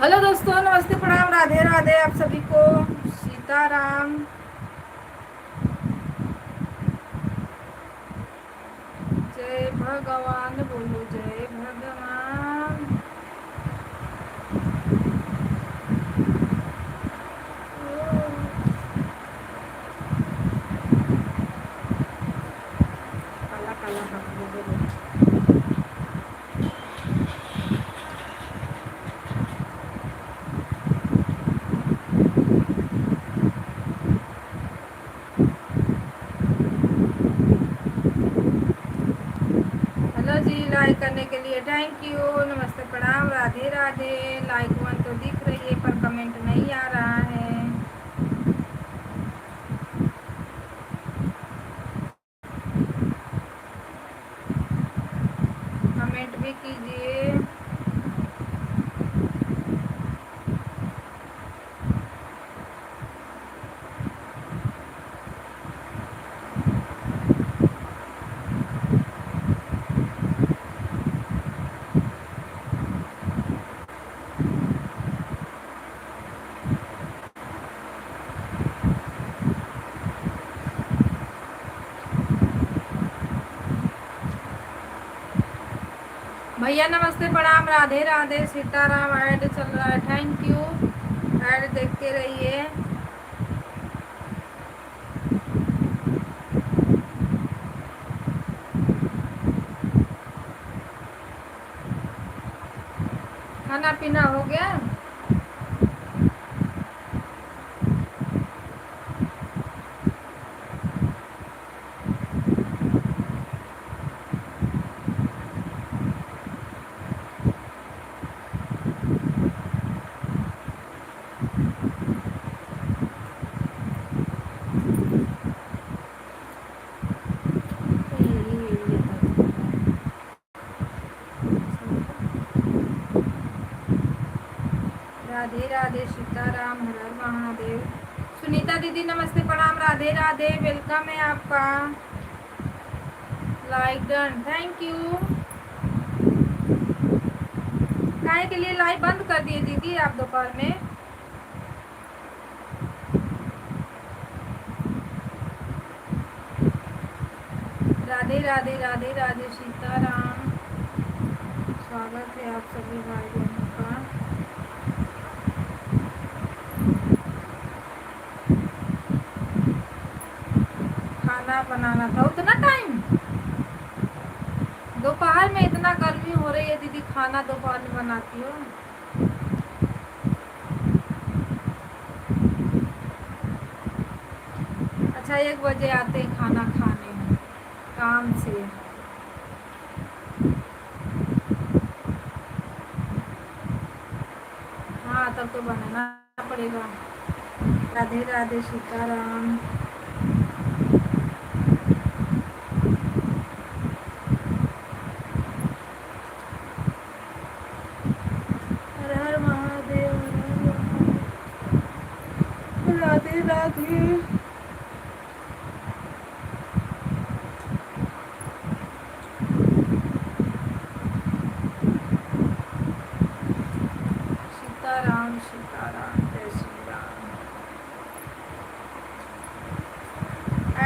Hello दोस्तों, नमस्ते, प्रणाम, राधे राधे आप सभी को। सीताराम। जय भगवान बोलो, जय भगवान। काला काला हाथ में बोलो। हेलो जी, लाइक करने के लिए थैंक यू। नमस्ते, प्रणाम, राधे राधे। लाइक वन तो दिख रही है पर कमेंट नहीं आ रहा है। कमेंट भी कीजिए। भैया नमस्ते, प्रणाम, राधे राधे। सीताराम ऐड चल रहा है, थैंक यू। ऐड देखते रहिए। खाना पीना हो गया? राधे राधे, सीताराम, हर हर महादेव। सुनीता दीदी नमस्ते, प्रणाम, राधे राधे। वेलकम है आपका। Like done, thank you. काहे के लिए लाइव बंद कर दिए दीदी आप दोपहर में? राधे राधे, राधे राधे, सीताराम। स्वागत है आप सभी भाई बहनों का। खाना बनाना था उतना टाइम? दोपहर में इतना गर्मी हो रही है दीदी, खाना दोपहर में बनाती हो? अच्छा, 1 बजे आते हैं खाना खाने काम से। हाँ, तब तो बनाना पड़ेगा। राधे राधे, सीताराम। हर हर महादेव, राधे राधे। सीताराम सीताराम, जय Shri Ram.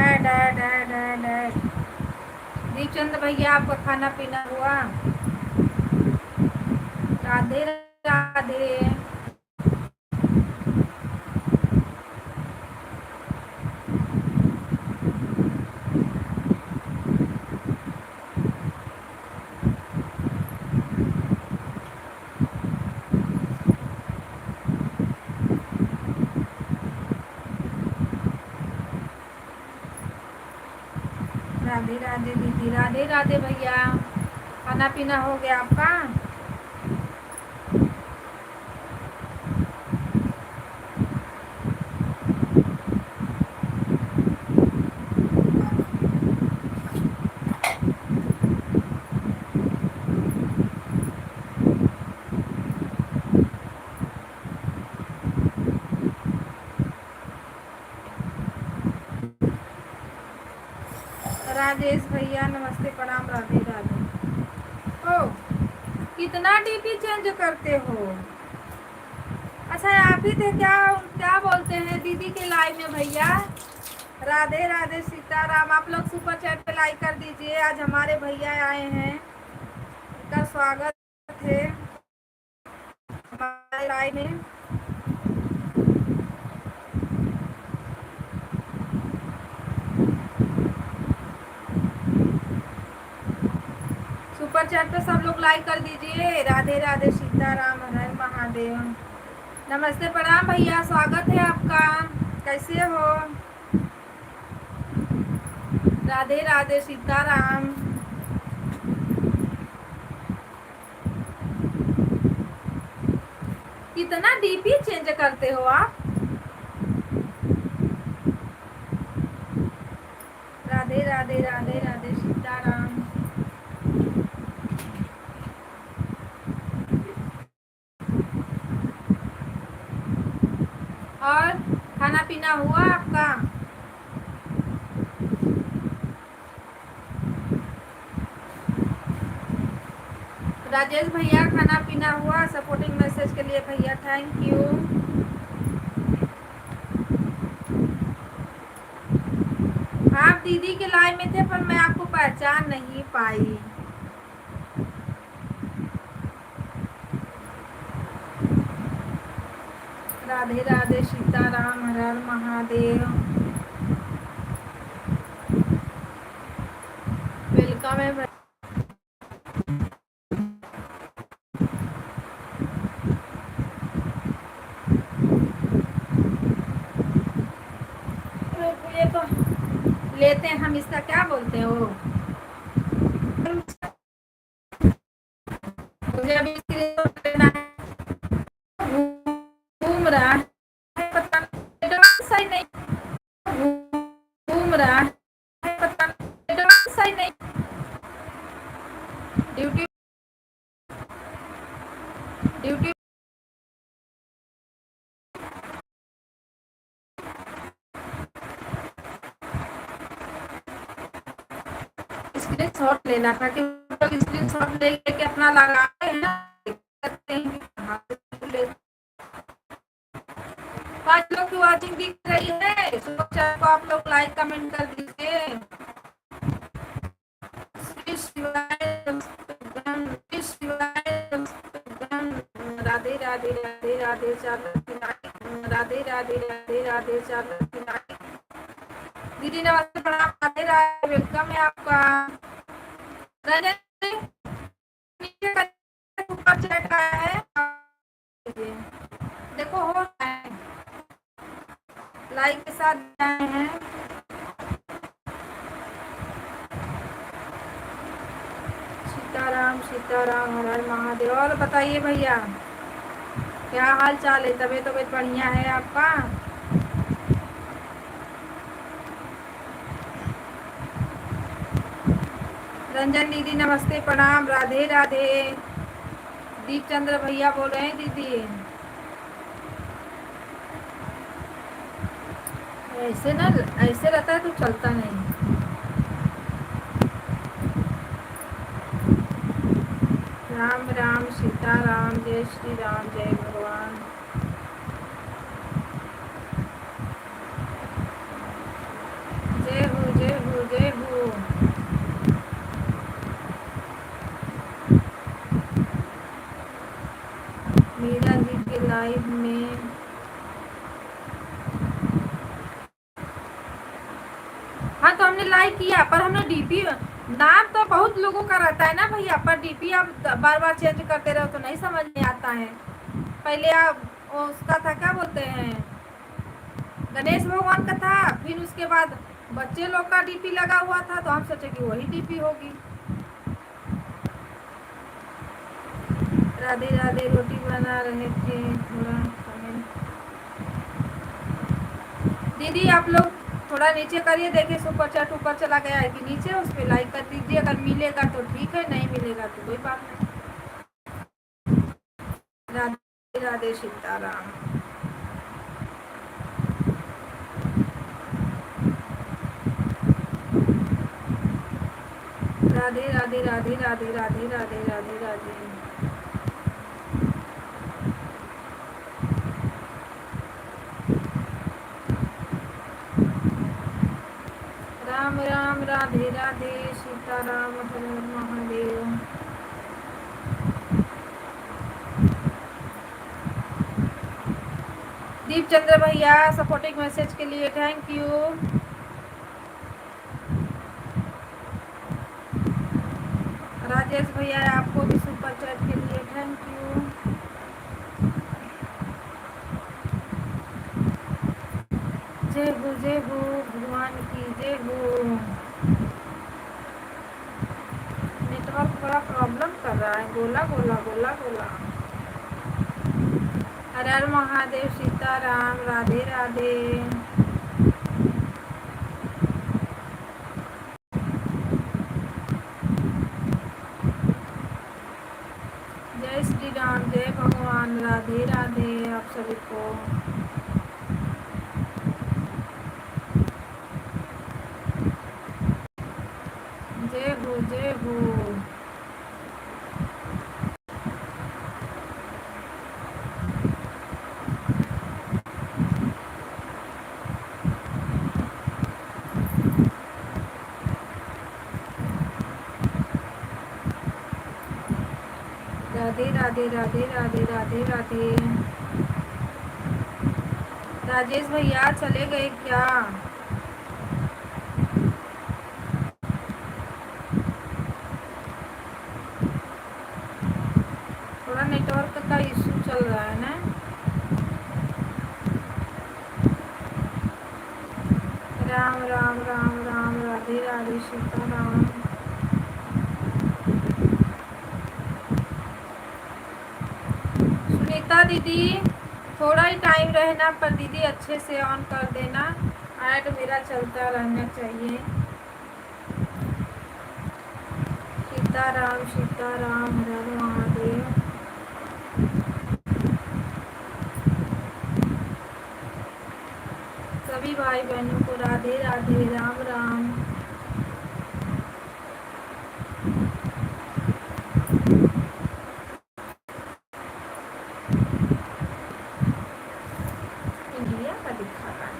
Add add add add add. Deepchand भैया, आपका खाना पीना हुआ? राधे राधे। राधे राधे दीदी, राधे राधे भैया। खाना पीना हो गया आपका? राजेश भैया नमस्ते, प्रणाम, राधे राधे। ओ, कितना डीपी चेंज करते हो? अच्छा आप ही थे क्या? क्या बोलते हैं दीदी के लाइव में भैया? राधे राधे सीताराम। आप लोग सुपर चैट पे लाइक कर दीजिए। आज हमारे भैया आए हैं, उनका स्वागत है हमारे लाइव में। सुपर चैट पे सब लोग लाइक कर दीजिए। राधे राधे सीताराम, हर हर महादेव। नमस्ते प्रणाम भैया, स्वागत है आपका। कैसे हो? राधे राधे सीताराम। कितना डीपी चेंज करते हो आप? राधे राधे राधे राधे सीताराम। और खाना पीना हुआ आपका? राजेश भैया खाना पीना हुआ? सपोर्टिंग मैसेज के लिए भैया थैंक यू। आप दीदी के लाइव में थे पर मैं आपको पहचान नहीं पाई। राधे राधे सीताराम, हर हर महादेव। वेलकम है। ये तो लेते हैं हम, इसका क्या बोलते हो? मुझे अभी लेना है। घूम रहा है, पता सही नहीं। घूम रहा है, पता सही नहीं। ड्यूटी ड्यूटी स्क्रीन शॉट लेना था कि स्क्रीन शॉट लेके अपना लगा सकते हैं। 5 लोग की वॉचिंग दिख रही है। सुपर चैट को आप लोग लाइक कमेंट कर दीजिए। राधे राधे राधे राधे राधे राधे राधे राधे राधे। दीदी नमस्ते प्रणाम। राधे राधे, वेलकम है आपका। सुपर चैट आया है, देखो हो रहा है, लाइक के साथ आए हैं। सीताराम सीताराम, हर हर महादेव। और बताइए भैया, क्या हाल चाल है? तबीयत बढ़िया है आपका? रंजन दीदी नमस्ते प्रणाम, राधे राधे। दीप चंद्र भैया बोल रहे हैं दीदी। ऐसे ना, ऐसे रहता है तो चलता नहीं। राम राम सीताराम, जय श्री राम, जय भगवान। जय हो जय हो जय हो। मीरा जी के लाइव में हाँ, तो हमने लाइक किया पर हमने डीपी, नाम तो बहुत लोगों का रहता है ना भैया, पर डीपी आप बार बार चेंज करते रहो तो नहीं समझ में आता है। पहले आप उसका था, क्या बोलते हैं, गणेश भगवान का था, फिर उसके बाद बच्चे लोग का डीपी लगा हुआ था, तो हम सोचे कि वही डीपी होगी। राधे राधे। रोटी बना रहे थे, थोड़ा समय। दीदी आप लोग थोड़ा नीचे करिए, देखिए सुपर चैट ऊपर चला गया है कि नीचे, उस पर लाइक कर दीजिए। अगर मिलेगा तो ठीक है, नहीं मिलेगा तो कोई बात नहीं। राधे राधे सीताराम। राधे राधे राधे राधे राधे राधे राधे राधे। राम राधे राधे सीताराम हर हर महादेव। दीप चंद्र भैया सपोर्टिंग मैसेज के लिए थैंक यू। राजेश भैया आपको भी सुपर चैट के लिए थैंक यू। जय हो भगवान की जय हो। नेटवर्क बड़ा प्रॉब्लम कर रहा है, गोला गोला गोला गोला। हर हर महादेव सीताराम राधे राधे। जय श्री राम जय भगवान राधे राधे आप सभी को। जय हो जय हो। राधे राधे राधे राधे राधे राधे। राजेश भैया चले गए क्या? थोड़ा नेटवर्क का इशू चल रहा है ना। राम राम राम राम राधे राधे सीताराम। सुनीता दीदी थोड़ा ही टाइम रहना पर दीदी अच्छे से ऑन कर देना, ऐड मेरा चलता रहना चाहिए। सीताराम सीताराम हर हर महादेव। सभी भाई बहनों को राधे राधे राम राम। इंडिया का दिखा रहा है।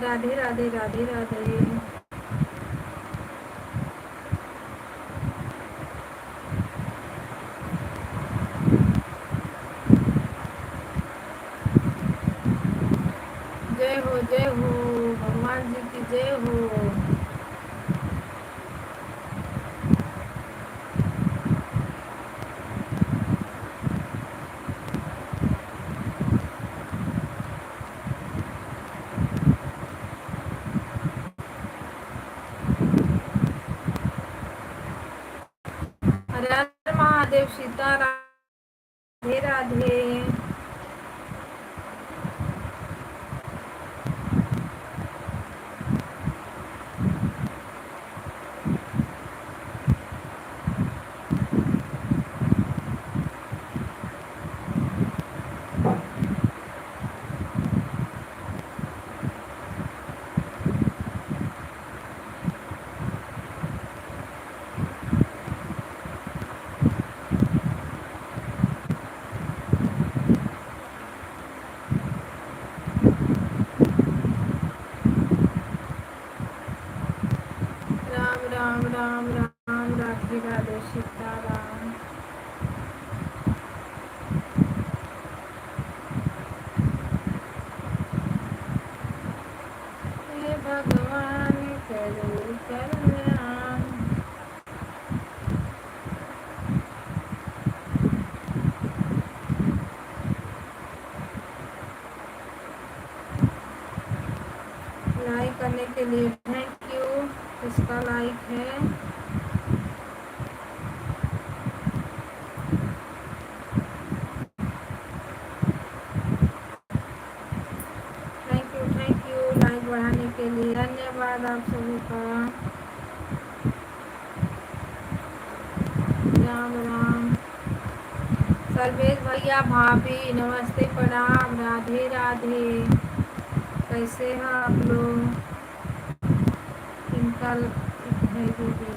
राधे राधे राधे राधे। जय हो भगवान जी की जय हो। हर हर महादेव सीताराम राधे राधे। राम राम राम राधे राधे सीताराम। हे भगवान करो कल्याण। लाइक करने के लिए थैंक यू। इसका लाइक है। थैंक यू लाइक बढ़ाने के लिए धन्यवाद आप सभी का। राम राम। सर्वेश भैया भाभी नमस्ते प्रणाम राधे राधे। कैसे हैं आप लोग? इनका है दीदी।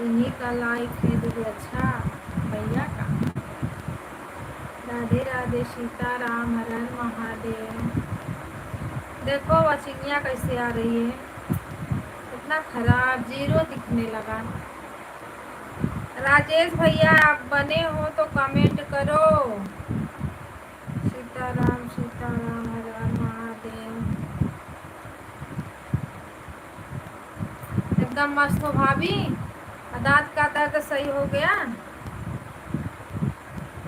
इन्हीं का लाइक है दीदी। अच्छा, भैया का। राधे राधे, सीताराम, हर हर महादेव। देखो वचिंगिया कैसे आ रही है, इतना खराब जीरो दिखने लगा। राजेश भैया आप बने हो तो कमेंट करो। सीताराम सीताराम, हर हर महादेव। एकदम मस्त हो भाभी, दांत का दर्द सही हो गया।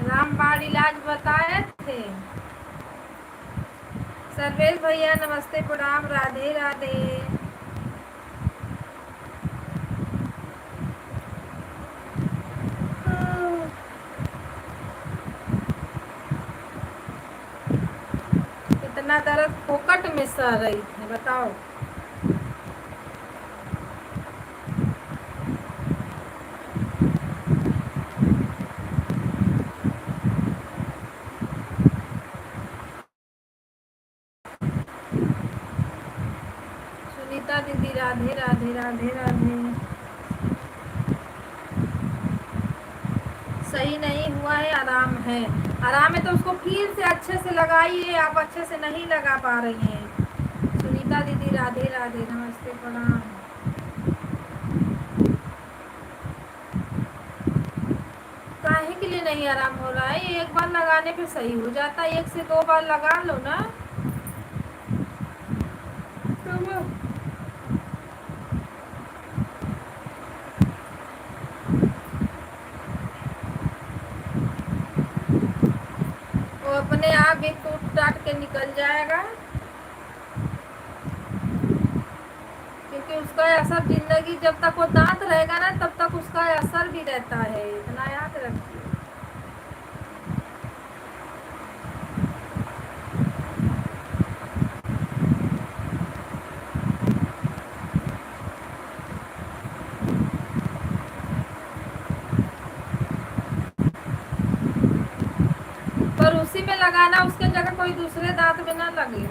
रामबाण इलाज बताए थे। सर्वेश भैया नमस्ते प्रणाम, राधे राधे। इतना दर्द फोकट में सह रही थी, बताओ। सुनीता दीदी राधे राधे, राधे राधे। सही नहीं हुआ है, आराम है। आराम है तो उसको फिर से अच्छे से लगाइए, आप अच्छे से नहीं लगा पा रही हैं। सुनीता दीदी राधे राधे, नमस्ते प्रणाम। काहे के लिए नहीं आराम हो रहा है? एक बार लगाने पे सही हो जाता है, 1 से 2 बार लगा लो ना। वो अपने आप भी टूट टाट के निकल जाएगा, क्योंकि उसका असर जिंदगी जब तक वो दांत रहेगा ना तब तक उसका असर भी रहता है, इतना याद रखिए। पर उसी में लगाना, उसके जगह कोई दूसरे दांत में ना लगे।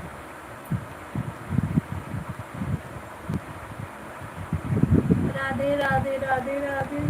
राधे राधे, राधे राधे।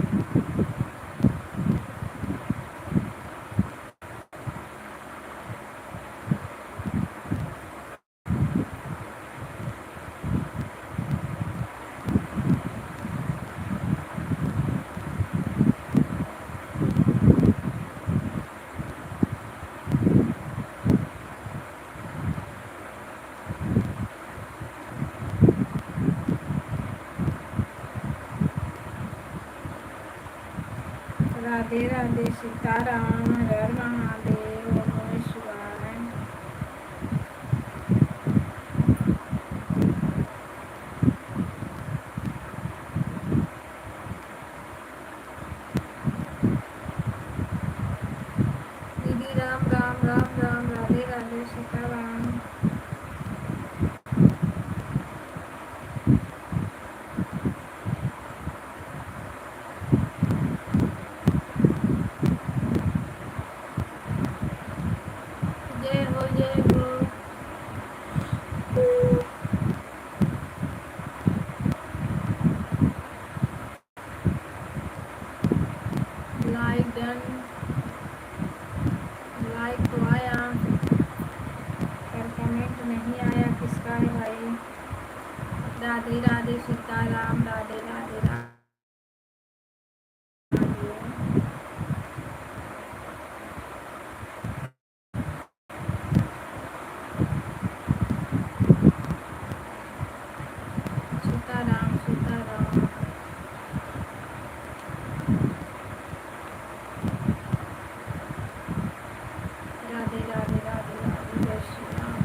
राधे राधे, सीताराम, हर हर महादेव, ओम नमः शिवाय। दीदी राम राम राम राम, राधे राधे, सीताराम। जय हो जय हो। लाइक डन, लाइक तो आया पर कमेंट नहीं आया, किसका है भाई? राधे राधे, सीताराम, राधे राधे, राधे। सीताराम सीताराम। राधे राधे, राधे राधे, जय श्री राम।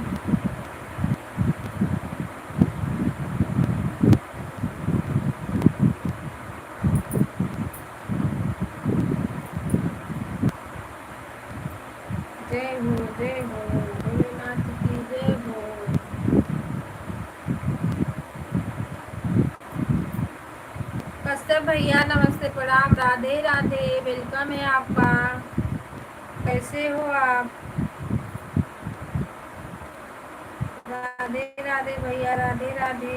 जय हो जय हो, भोलेनाथ की जय हो। कश्यप भैया नमस्ते प्रणाम, राधे राधे, वेलकम है आपका। कैसे हो आप? राधे राधे भैया, राधे राधे।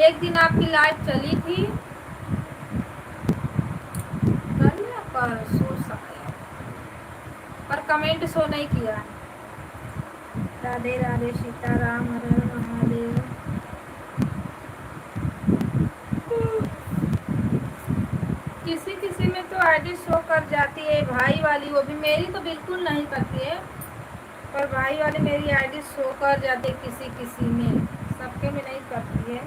एक दिन आपकी लाइव चली थी, कमेंट शो नहीं किया। राधे राधे सीताराम हर हर महादेव। किसी किसी में तो आईडी शो कर जाती है भाई वाली, वो भी मेरी तो बिल्कुल नहीं करती है, पर भाई वाली मेरी आईडी शो कर जाती है किसी किसी में, सबके में नहीं करती है।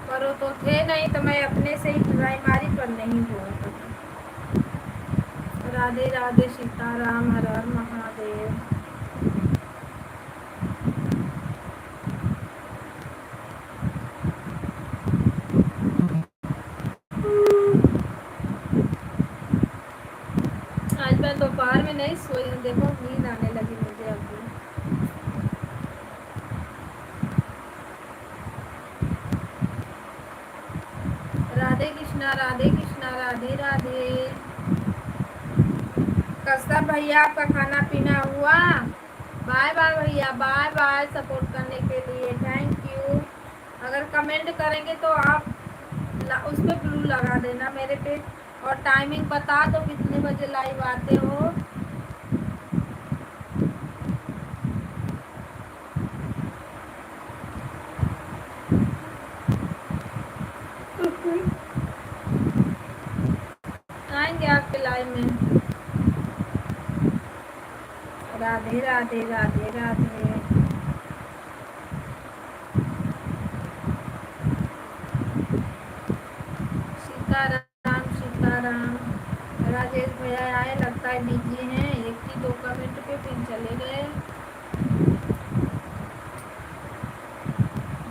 पर वो तो थे नहीं तो मैं अपने से ही ट्राई मारी, पर नहीं हुआ। राधे राधे सीताराम हर हर महादेव। आज मैं दोपहर में नहीं सोई हूँ, देखो नींद आने लगी मुझे अभी। राधे कृष्णा राधे कृष्णा राधे राधे। कश्यप भैया आपका खाना पीना हुआ? बाय बाय भैया, बाय बाय सपोर्ट करने के लिए, थैंक यू। अगर कमेंट करेंगे तो आप उस पर ब्लू लगा देना मेरे पे, और टाइमिंग बता दो कितने बजे लाइव आते हो। आएंगे आपके लाइव में। राधे राधे राधे राधे। सीताराम सीताराम। राजेश भैया आए, लगता है बिजी हैं, एक ही दो कमेंट पे फिर चले गए।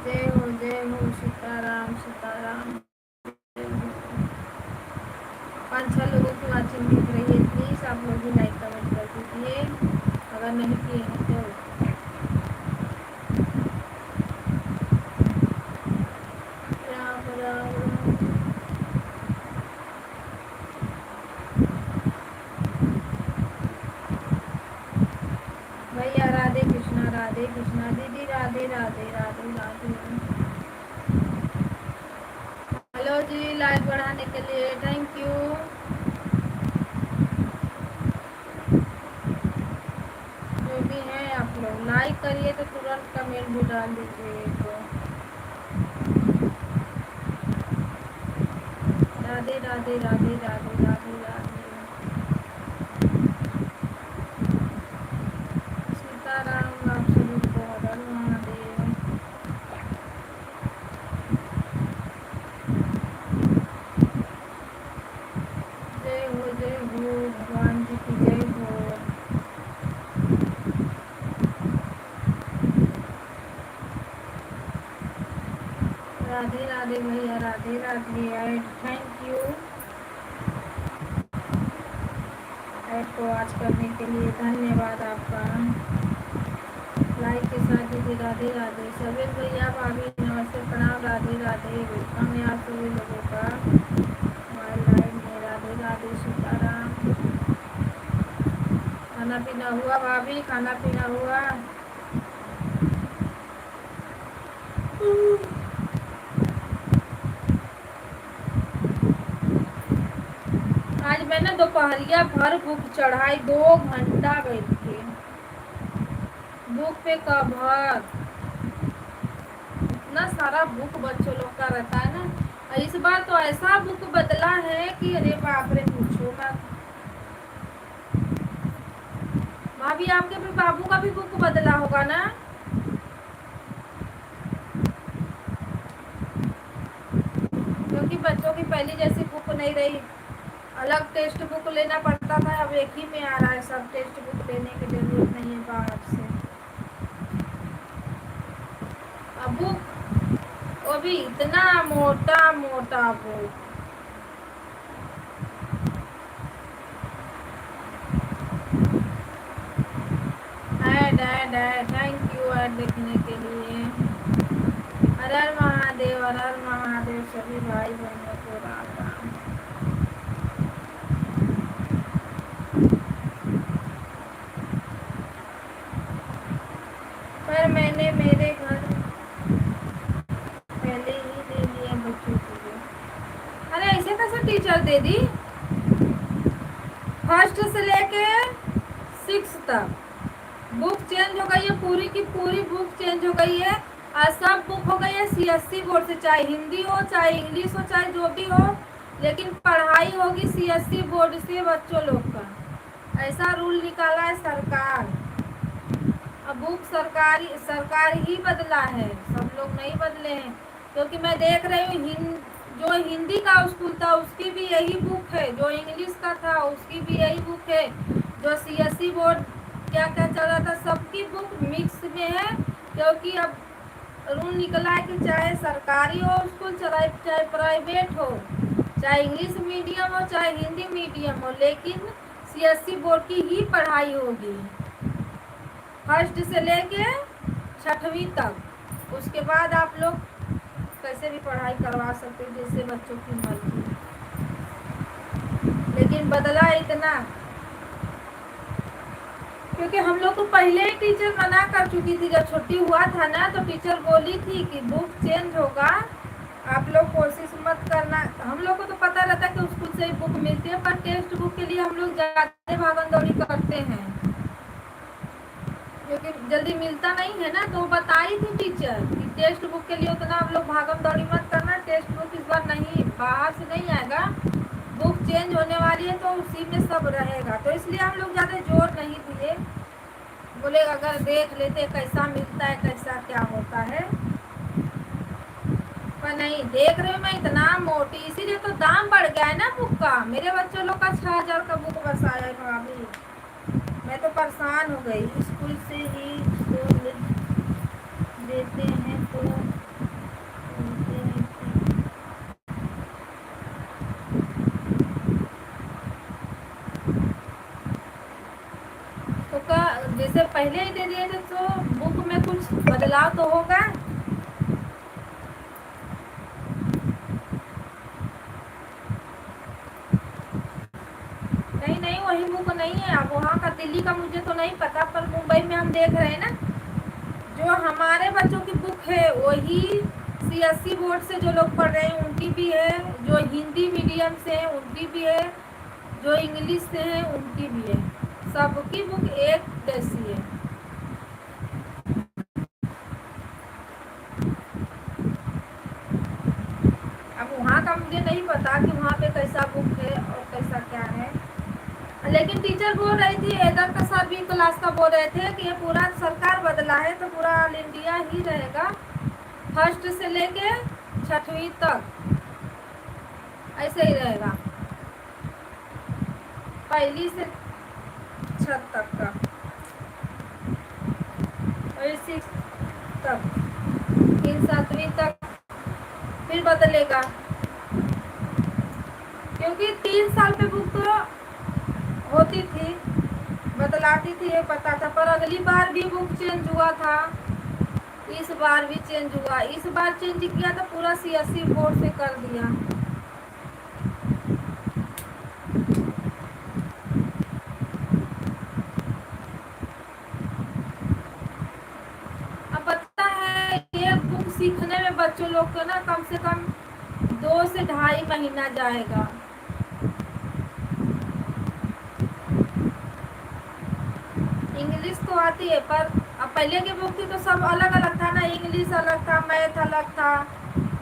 जय हो सीताराम सीताराम। 5-6 लोगों की वाचिंग दिख रही है, प्लीज आप लोग भी लाइक कमेंट कर दीजिए अगर नहीं किए हैं तो। राम राम भैया राधे कृष्णा दीदी राधे राधे राधे राधे। हेलो जी, लाइक बढ़ाने के लिए थैंक यू। जो भी हैं आप लोग लाइक करिए तो तुरंत कमेंट भी डाल दीजिए। तो राधे राधे राधे राधे राधे राधे। सीताराम आप सभी को हर हर महादेव। जय हो भगवान जी की जय हो। राधे राधे भैया Radhe Radhe. Thank you add को आज करने के लिए, धन्यवाद आपका। लाइक के साथ दीदी राधे राधे। सभी भैया भाभी नमस्ते प्रणाम, राधे राधे। वेलकम है आप सभी लोगों का हमारे लाइव में। राधे राधे सीताराम। खाना पीना हुआ भाभी? खाना पीना हुआ? आज मैंने दोपहरिया भर बुक चढ़ाई, 2 घंटा गई थी बुक पे कवर। इतना सारा बुक बच्चों लोग का रहता है ना, इस बार तो ऐसा बुक बदला है कि अरे बाप रे पूछो मत। भाभी आपके भी बाबू का भी बुक बदला होगा ना? क्योंकि बच्चों की पहली जैसी बुक नहीं रही, अलग टेक्स्ट बुक लेना पड़ता था, अब एक ही में आ रहा है सब। टेक्स्ट बुक लेने की जरूरत नहीं है बाहर से। अब बुक वो भी इतना मोटा मोटा book. Add thank you add देखने के लिए। हर हर महादेव हर हर महादेव सभी भाई बहनों को राम राम। पर मैंने मेरे घर पहले ही ले लिया बच्चों के लिए। लेके 6 तक बुक चेंज हो गई है, पूरी की पूरी बुक चेंज हो गई है। और सब बुक हो गई है सीएससी बोर्ड से, चाहे हिंदी हो चाहे इंग्लिश हो चाहे जो भी हो, लेकिन पढ़ाई होगी सीएससी बोर्ड से बच्चों लोग का। ऐसा रूल निकाला है सरकार। अब बुक सरकार ही बदला है, सब लोग नहीं बदले हैं। क्योंकि मैं देख रही हूँ जो हिंदी का स्कूल था उसकी भी यही बुक है, जो इंग्लिश का था उसकी भी यही बुक है, जो सीएससी बोर्ड क्या क्या चल रहा था सबकी बुक मिक्स में है। क्योंकि अब रूल निकला है कि चाहे सरकारी हो स्कूल चाहे प्राइवेट हो, चाहे इंग्लिश मीडियम हो चाहे हिंदी मीडियम हो, लेकिन सीएससी बोर्ड की ही पढ़ाई होगी फर्स्ट से लेके 6वीं तक। उसके बाद आप लोग कैसे भी पढ़ाई करवा सकते हो जैसे बच्चों की मर्जी। लेकिन बदला इतना, क्योंकि हम लोग को पहले ही टीचर मना कर चुकी थी। जब छुट्टी हुआ था ना तो टीचर बोली थी कि बुक चेंज होगा, आप लोग कोशिश मत करना। हम लोग को तो पता रहता है कि स्कूल से ही बुक मिलती है, पर टेक्स्ट बुक के लिए हम लोग ज्यादा भागम दौड़ी करते हैं क्योंकि जल्दी मिलता नहीं है ना। तो बताई थी टीचर कि टेक्स्ट बुक के लिए उतना आप लोग भागम दौड़ी मत करना, टेक्स्ट बुक इस बार नहीं बाहर से नहीं आएगा, बुक चेंज होने वाली है तो उसी में सब रहेगा। तो इसलिए हम लोग ज़्यादा जोर नहीं दिए, बोले अगर देख लेते कैसा मिलता है कैसा क्या होता है। पर नहीं देख रहे हो मैं इतना मोटी, इसीलिए तो दाम बढ़ गया है ना बुक का। मेरे बच्चों लोग का 6000 का बुक बस आया है भाभी, मैं तो परेशान हो गई। स्कूल से ही तो देते हैं तो का जैसे पहले ही दे दिए थे तो बुक में कुछ बदलाव तो होगा। नहीं वही बुक नहीं है। अब वहाँ का दिल्ली का मुझे तो नहीं पता, पर मुंबई में हम देख रहे हैं ना जो हमारे बच्चों की बुक है वही सीएससी बोर्ड से जो लोग पढ़ रहे हैं उनकी भी है, जो हिंदी मीडियम से है उनकी भी है, जो इंग्लिश से है उनकी भी है, सबकी बुक एक जैसी है। अब वहाँ का मुझे नहीं पता कि वहाँ पे कैसा बुक है और कैसा क्या है, लेकिन टीचर बोल रही थी इधर का सभी क्लास का बोल रहे थे कि ये पूरा सरकार बदला है तो पूरा ऑल इंडिया ही रहेगा, फर्स्ट से लेके 6वीं तक ऐसे ही रहेगा, पहली से 6 तक का और 6 तक, फिर 7वीं तक फिर बदलेगा। क्योंकि 3 साल पे बुक तो होती थी, बदलाती थी ये पता था, पर अगली बार भी बुक चेंज हुआ था, इस बार भी चेंज हुआ। इस बार चेंज किया तो पूरा सीएससी बोर्ड से कर दिया। अब पता है ये बुक सीखने में बच्चों लोग को ना कम से कम 2 से 2.5 महीना जाएगा। इंग्लिश तो आती है पर अब पहले की बुक थी तो सब अलग अलग था ना, इंग्लिश अलग था, मैथ अलग था,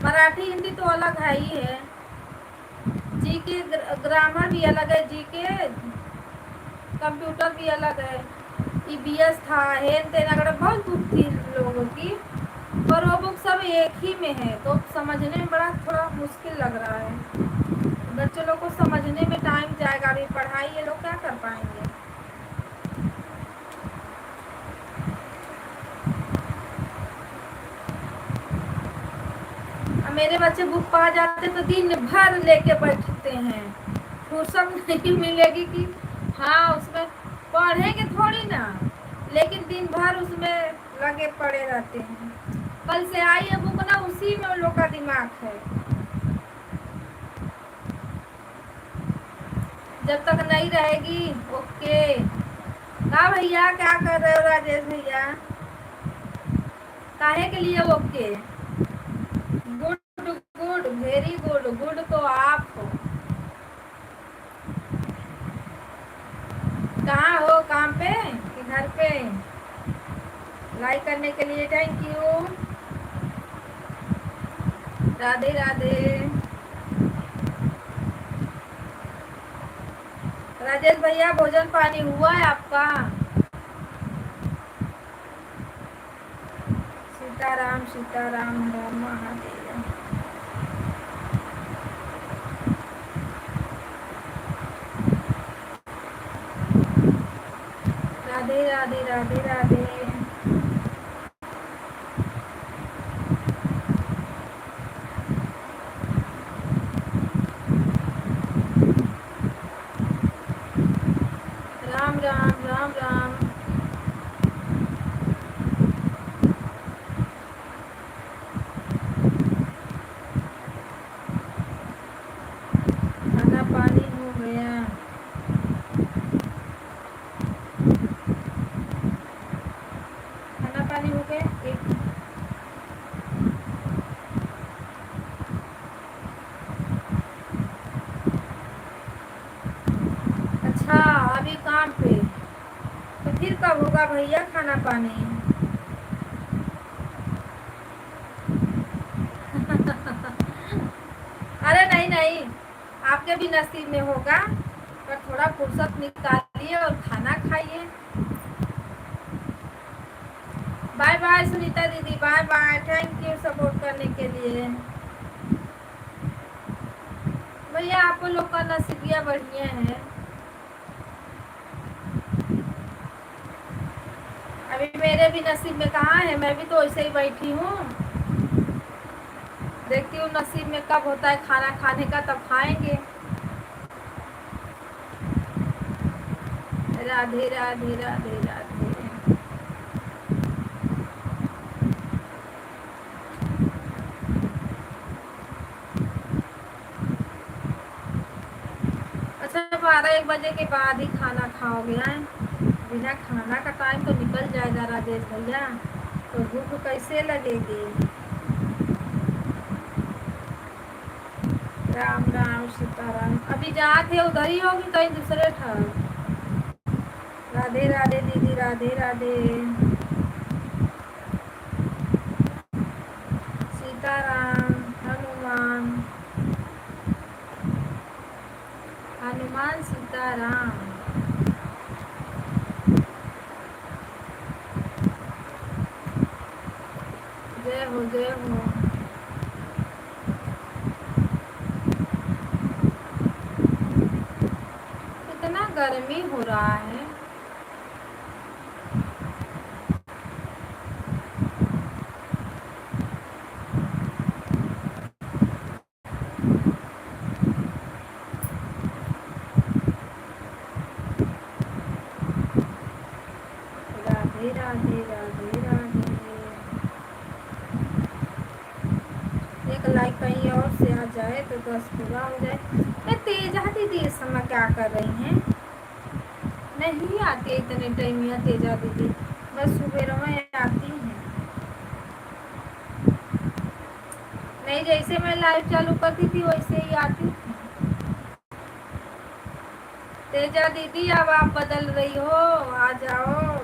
मराठी हिंदी तो अलग है ही है, जीके ग्रामर भी अलग है, जीके कंप्यूटर भी अलग है, ईबीएस था, हेन तेन अगर बहुत बुक थी लोगों की, पर वो बुक सब एक ही में है तो समझने में बड़ा थोड़ा मुश्किल लग रहा है। बच्चों लोग को समझने में टाइम जाएगा, अभी पढ़ाई ये लोग क्या कर पाएंगे। मेरे बच्चे बुक पा जाते तो दिन भर लेके बैठते हैं, फुर्सत नहीं मिलेगी कि हाँ उसमें पढ़ेंगे थोड़ी ना, लेकिन दिन भर उसमें लगे पड़े रहते हैं। कल से आई है बुक ना, उसी में उन लोग का दिमाग है। जब तक नहीं रहेगी ओके। हाँ भैया क्या कर रहे हो राजेश भैया, काहे के लिए okay? Good good very good, good तो आप हो। घर पे। लाइक करने के लिए थैंक यू। राधे राधे। राजेश भैया भोजन पानी हुआ है आपका? सीताराम सीताराम राम महादेव। राधे राधे राधे राधे। राम राम राम राम। खाना पानी हो गया? खाना पानी हो गया। एक अच्छा अभी काम पे, तो फिर कब होगा भैया खाना पानी? अरे नहीं नहीं, आपके भी नसीब में होगा, पर थोड़ा फुर्सत निकालिए और खाना खाइए। Bye bye Sunita didi, bye bye, thank you support करने के लिए। भैया आप लोग का नसीबिया बढ़िया है। अभी मेरे भी नसीब में कहाँ है, मैं भी तो ऐसे ही बैठी हूँ। देखती हूँ नसीब में कब होता है खाना खाने का, तब खाएंगे। राधे राधे राधे राधे। अच्छा 12-1 बजे के बाद ही खाना खाओगे? हैं बिना खाना का टाइम तो निकल जाएगा राजेश भैया, तो भूख कैसे लगेगी? राम राम सीताराम। अभी जहाँ थे उधर ही होगी कहीं दूसरे ठहर। राधे राधे दीदी, राधे राधे। सीताराम। हनुमान हनुमान सीताराम। जय हो जय हो। इतना गर्मी हो रहा है। राधे राधे राधे राधे। एक लाइक कहीं और से आ जाए तो 10 पूरा हो जाए। मैं तेजा दीदी इस समय क्या कर रही हैं? नहीं आती इतने टाइम यहाँ तेजा दीदी, बस सुबह में आती हैं। नहीं जैसे मैं लाइव चालू करती थी वैसे ही आती थी। तेजा दीदी अब आप बदल रही हो, आ जाओ।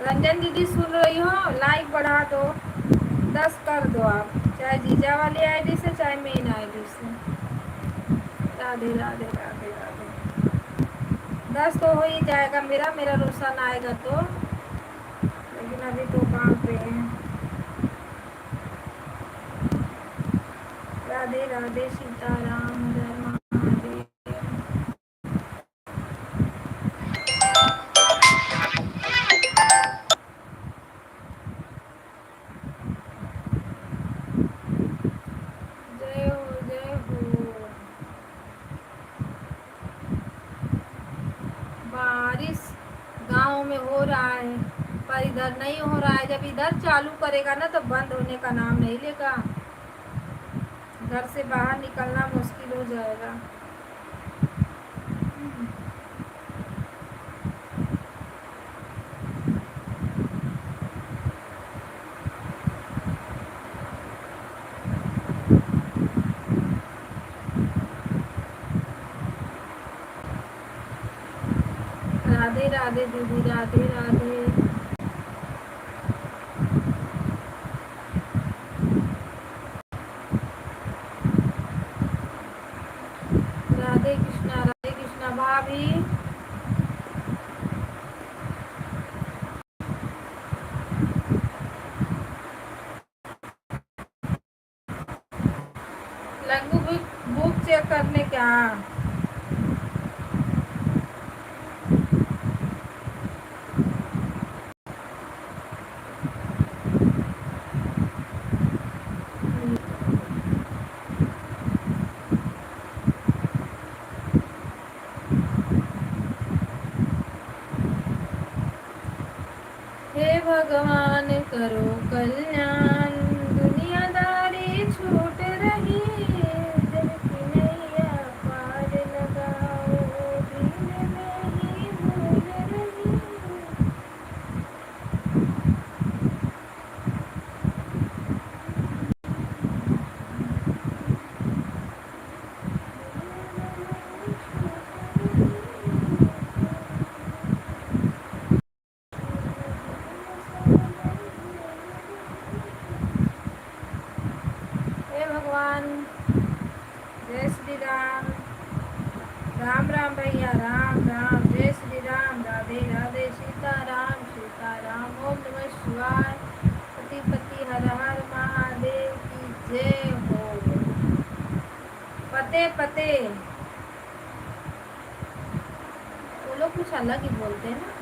रंजन दीदी सुन रही हो? लाइक बढ़ा दो, 10 कर दो आप, चाहे जीजा वाली आईडी से चाहे मेन आईडी से। राधे राधे राधे राधे। 10 तो हो ही जाएगा मेरा, मेरा रोशन आएगा तो, लेकिन अभी तो काम पे है। राधे राधे सीताराम जय महादेव। जय हो जय हो। बारिश गांव में हो रहा है, पर इधर नहीं हो रहा है। जब इधर चालू करेगा ना तो बंद होने का नाम नहीं लेगा। घर से बाहर निकलना मुश्किल हो जाएगा। राधे दीदी, राधे राधे। राधे कृष्णा भाभी। लंगू बुक चेक करने क्या? हे भगवान करो कल्याण, दुनियादारी छूट रही, जग की नैया पार लगाओ, दिन में ही भूल रही। हे भगवान, जय श्री राम। राम राम भैया, राम राम, जय श्री राम, राधे राधे, सीताराम सीताराम, ओम नमः शिवाय, पति पति हर हर महादेव की जय हो। पते पते वो लोग कुछ अलग ही बोलते हैं ना।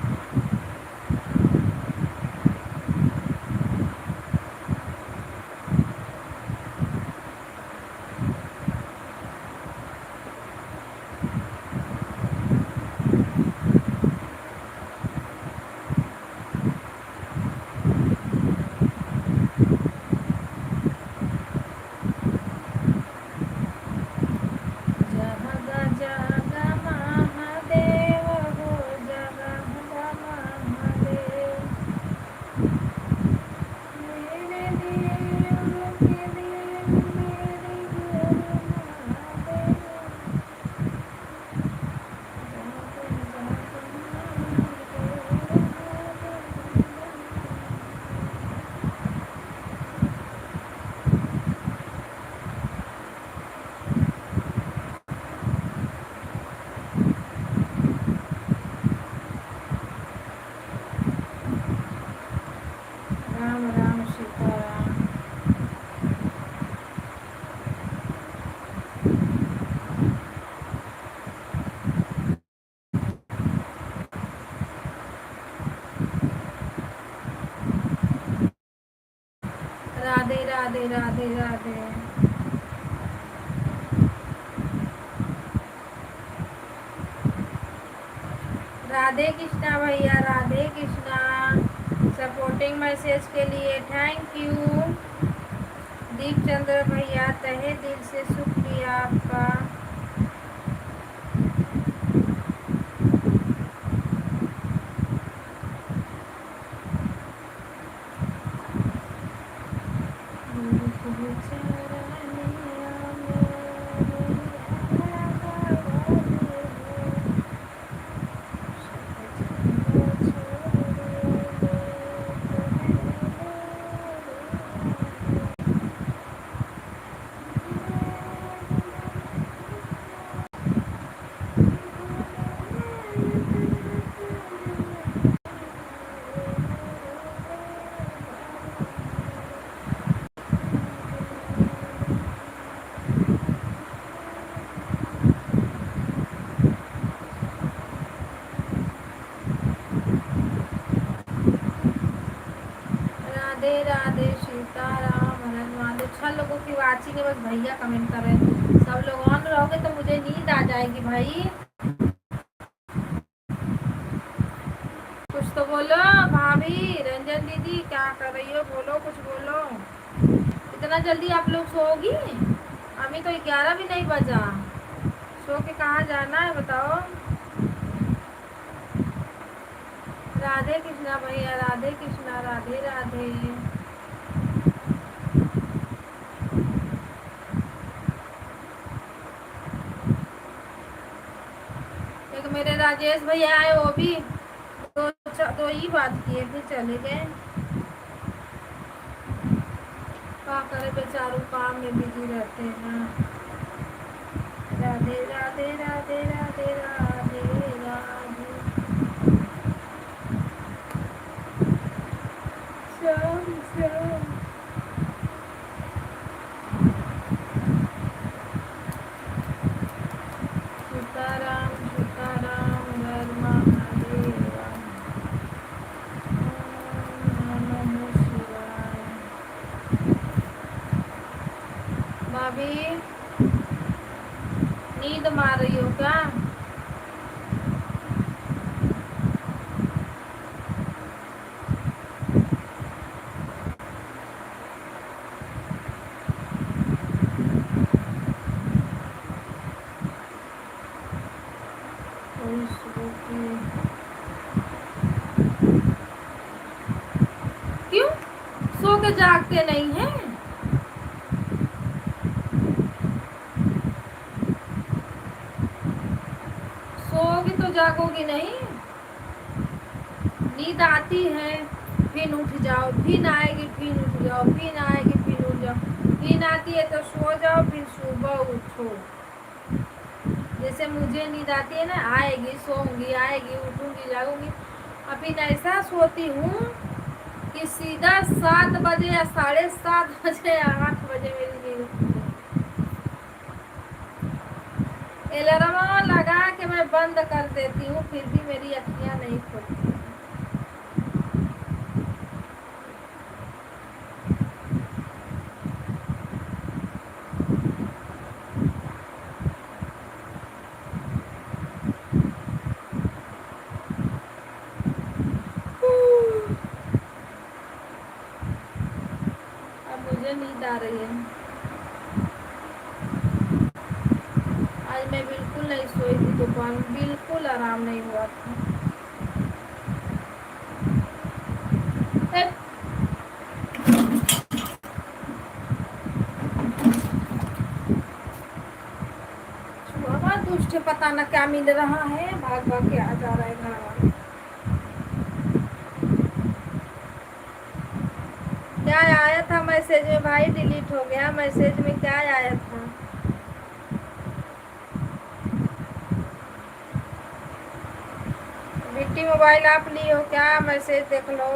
राम राम सीताराम। राधे राधे राधे राधे। राधे कृष्णा भैया, राधे कृष्णा। सपोर्टिंग मैसेज के लिए थैंक यू। दीप चंद्र भैया, तहे दिल से शुक्रिया आपका। राधे राधे सीताराम, हनुमान। 6 लोगों की वाचिंग है, बस भैया कमेंट कर रहे हैं। सब लोग ऑन रहोगे तो मुझे नींद आ जाएगी भाई। कुछ तो बोलो भाभी, रंजन दीदी क्या कर रही हो? बोलो, कुछ बोलो। इतना जल्दी आप लोग सोओगी? अभी तो 11 भी नहीं बजा। सो के कहाँ जाना है बताओ। राधे कृष्णा भैया, राधे कृष्णा, राधे राधे। एक मेरे राजेश भैया आए, वो भी तो यही बात किए फिर चले गए। क्या करे बेचारों, काम में बिजी रहते हैं ना। राधे राधे राधे राधे राधे राधे श्याम श्याम। सीताराम सीताराम हर महादेव। ओम नमः शिवाय। भाभी नींद मार रही हो क्या? क्यों सो के जागते नहीं हैं? सोओगी तो जागोगी नहीं। नींद आती है फिर उठ जाओ, फिर आएगी फिर उठ जाओ, फिर आएगी फिर उठ जाओ, फिर आती है तो सो जाओ, फिर सुबह उठो। जैसे मुझे नींद आती है ना, आएगी सोऊंगी, आएगी उठूंगी जागूंगी। अभी ऐसा सोती हूँ कि सीधा 7 बजे या 7:30 बजे या 8 बजे मेरी नींद। अलार्म लगा के मैं बंद कर देती हूँ, फिर भी मेरी अखियाँ नहीं खुलती। अब मुझे नींद आ रही है। आज मैं बिल्कुल नहीं सोई थी, दोपहर में बिल्कुल आराम नहीं हुआ था। बाबा दुष्ट पता न क्या मिल रहा है, भाग भाग के आ जा रहा है घर वाला। क्या आया था मैसेज में भाई? डिलीट हो गया। मैसेज में क्या आया था? बिट्टी मोबाइल आप ली हो क्या? मैसेज देख लो।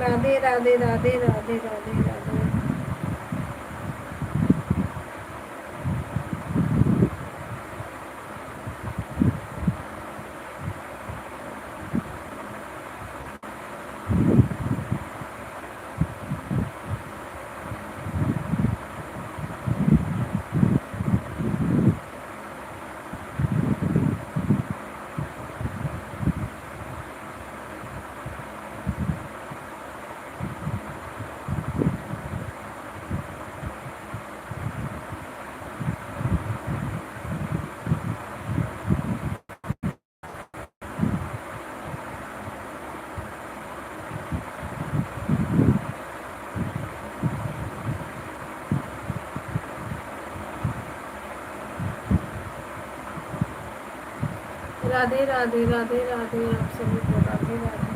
राधे राधे राधे राधे राधे राधे। राधे राधे राधे राधे, आप सभी को राधे राधे।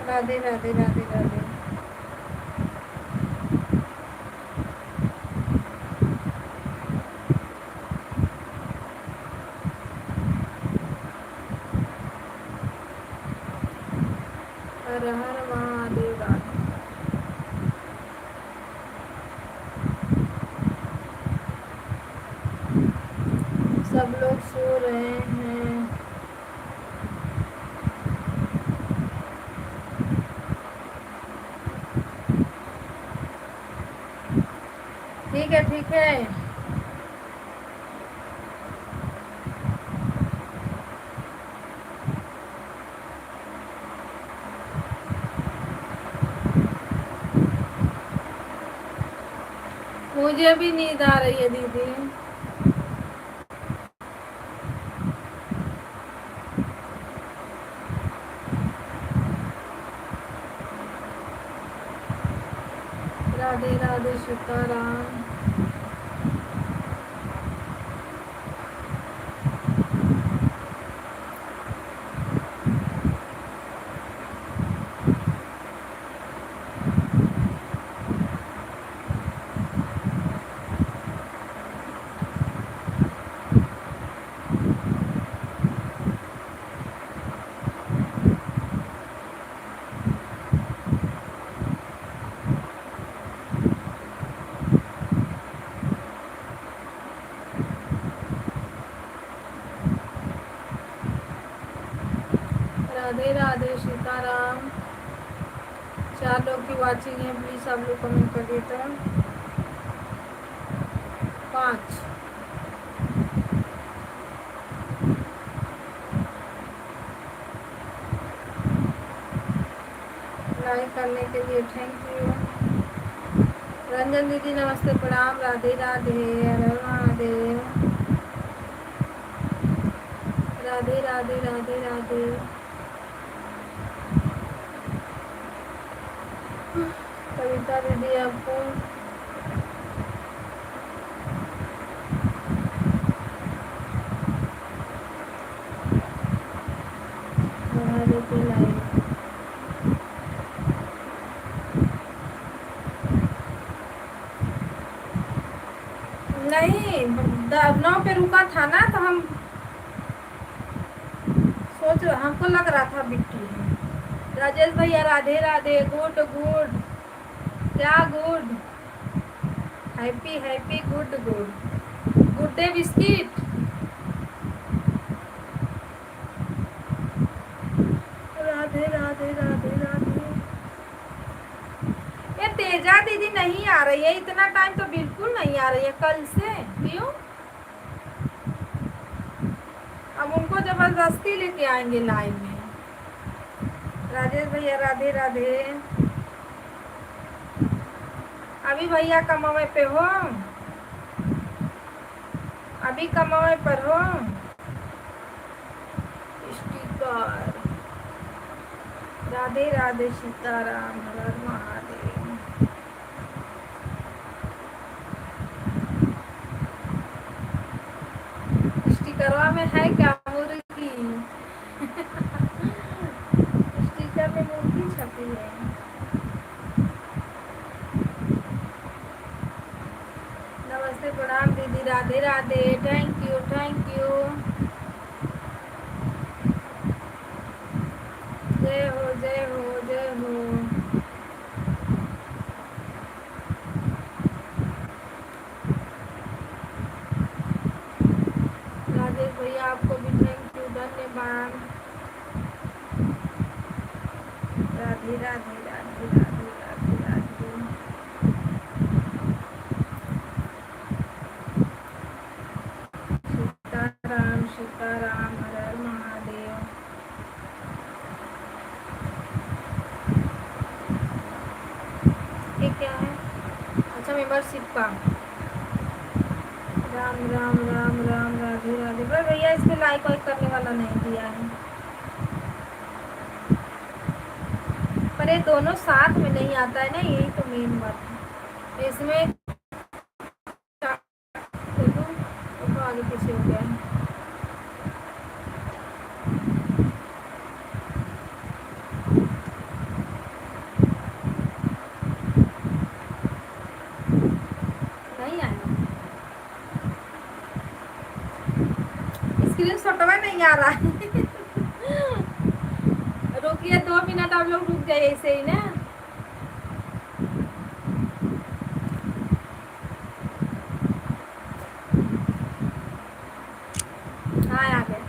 राधे राधे राधे राधे। हर हर महादेव। राधे। सब लोग सो रहे हैं। ठीक है ठीक है। मुझे भी नींद आ रही है दीदी। राधे राधे सीताराम। राधे राधे सीताराम। 4 लोग की वाचिंग है, प्लीज आप लोग कमेंट कर देता। 5। लाइक करने के लिए थैंक यू। रंजन दीदी नमस्ते प्रणाम। राधे राधे। हर हर महादेव। राधे राधे राधे राधे। कविता दीदी आपको बढ़ा देते लाइक। नहीं 9 पे रुका था ना, तो हम हमको लग रहा था बिट्टी है। राजेश भैया राधे राधे। Good good. क्या good? Happy happy good good. Good day biscuit. Radhe Radhe Radhe Radhe. ये तेजा दीदी नहीं आ रही है, इतना टाइम तो बिल्कुल नहीं आ रही है कल से। क्यों? अब उनको जबरदस्ती लेके आएंगे लाइन में। राजेश भैया राधे राधे। अभी भैया कमावे पे हो? अभी कमावे पर हो? स्टिकर। राधे राधे सीताराम। हर हर महादेव। स्टिकरवा में है क्या? मुर्गी। स्टिकर में मुर्गी छपी है। नमस्ते प्रणाम दीदी। Radhe Radhe. Thank you thank you. जय हो जय हो जय हो। राजेश भैया आपको भी थैंक यू, धन्यवाद। राधे राधे राधे राधे राधे राधे। सीताराम सीताराम। हर हर महादेव। अच्छा मेंबरशिप का। राम राम राम राम राधे राधे। भाई भैया इस पे लाइक वाइक करने वाला नहीं दिया है, पर ये दोनों साथ में नहीं आता है ना, यही तो मेन बात है इसमें। देखो देखो आगे पीछे हो गया है। नहीं आया, स्क्रीन शॉटवा नहीं आ रहा है। रुकिए 2 मिनट, आप लोग रुक जाइए ऐसे ही ना। हाँ आ गया।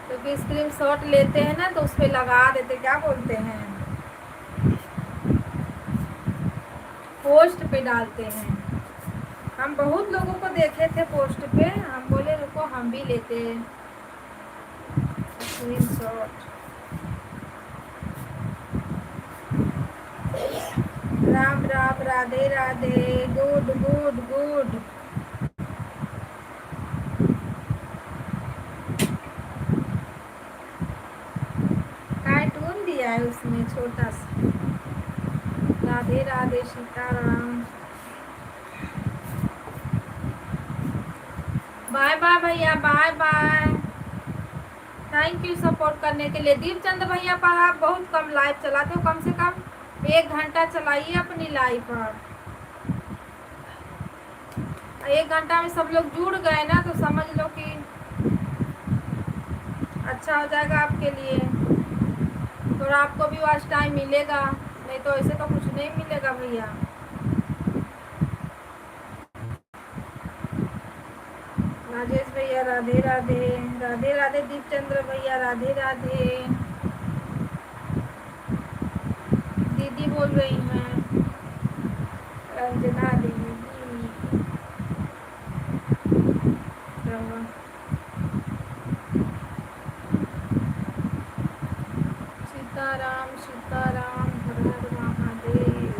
क्योंकि स्क्रीन शॉट लेते हैं ना तो उस पर लगा देते, क्या बोलते हैं, पोस्ट पे डालते हैं। हम बहुत लोगों को देखे थे पोस्ट पे, हम बोले रुको हम भी लेते हैं screenshot. Ram Ram Radhe Radhe. Good good good. Cartoon दिया है उसमें छोटा सा। राधे राधे सीताराम। बाय बाय भैया, bye bye. Thank you support करने के लिए। दीपचंद भैया पर आप बहुत कम लाइव चलाते हो, कम से कम 1 घंटा चलाइए अपनी लाइव पर। 1 घंटा में सब लोग जुड़ गए ना तो समझ लो कि अच्छा हो जाएगा आपके लिए। थोड़ा आपको भी वॉच टाइम मिलेगा, नहीं तो ऐसे तो कुछ नहीं मिलेगा भैया। राजेश भैया राधे राधे। राधे राधे दीपचंद्र भैया राधे राधे। दीदी बोल रही हैं, रंजना दीदी। सीताराम सीताराम हर हर महादेव।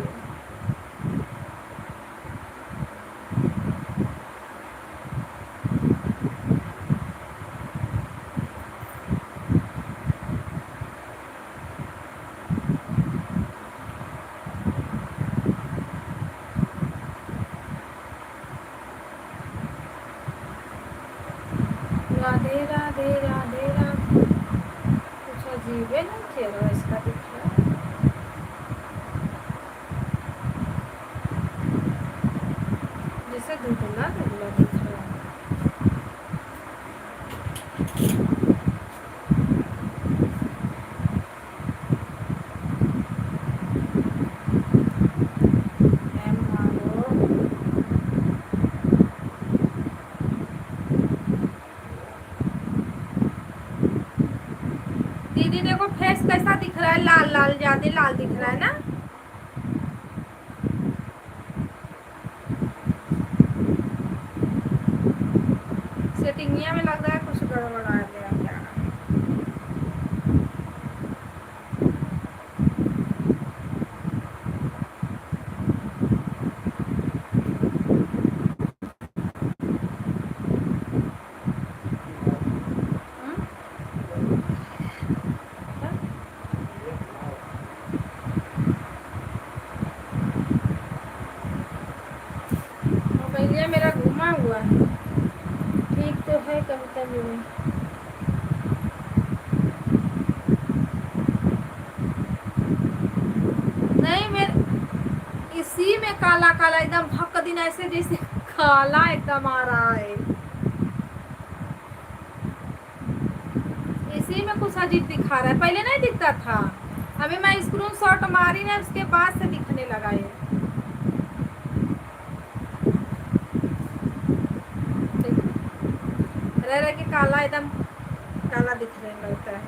राधे राधे राधे राधे। कुछ अजीब है ना चेहरा इसका दिख रहा है, जैसे धुंधला धुंधला दिख रहा है। दीदी देखो फेस कैसा दिख रहा है, लाल लाल, ज्यादा लाल दिख रहा है ना। सेटिंगिया में लग रहा है कुछ गड़बड़ा गया क्या। मोबाइलिया मेरा घुमा हुआ है, ठीक तो है कभी कभी में। नहीं मेरे इसी में काला काला एकदम भक दिन ऐसे जैसे काला एकदम आ रहा है, इसी में कुछ अजीब दिखा रहा है, पहले नहीं दिखता था। अभी मैं स्क्रीन शॉट मारी ना उसके बाद से दिखने लगा ये। रह रह के काला एकदम काला दिखने लगता है।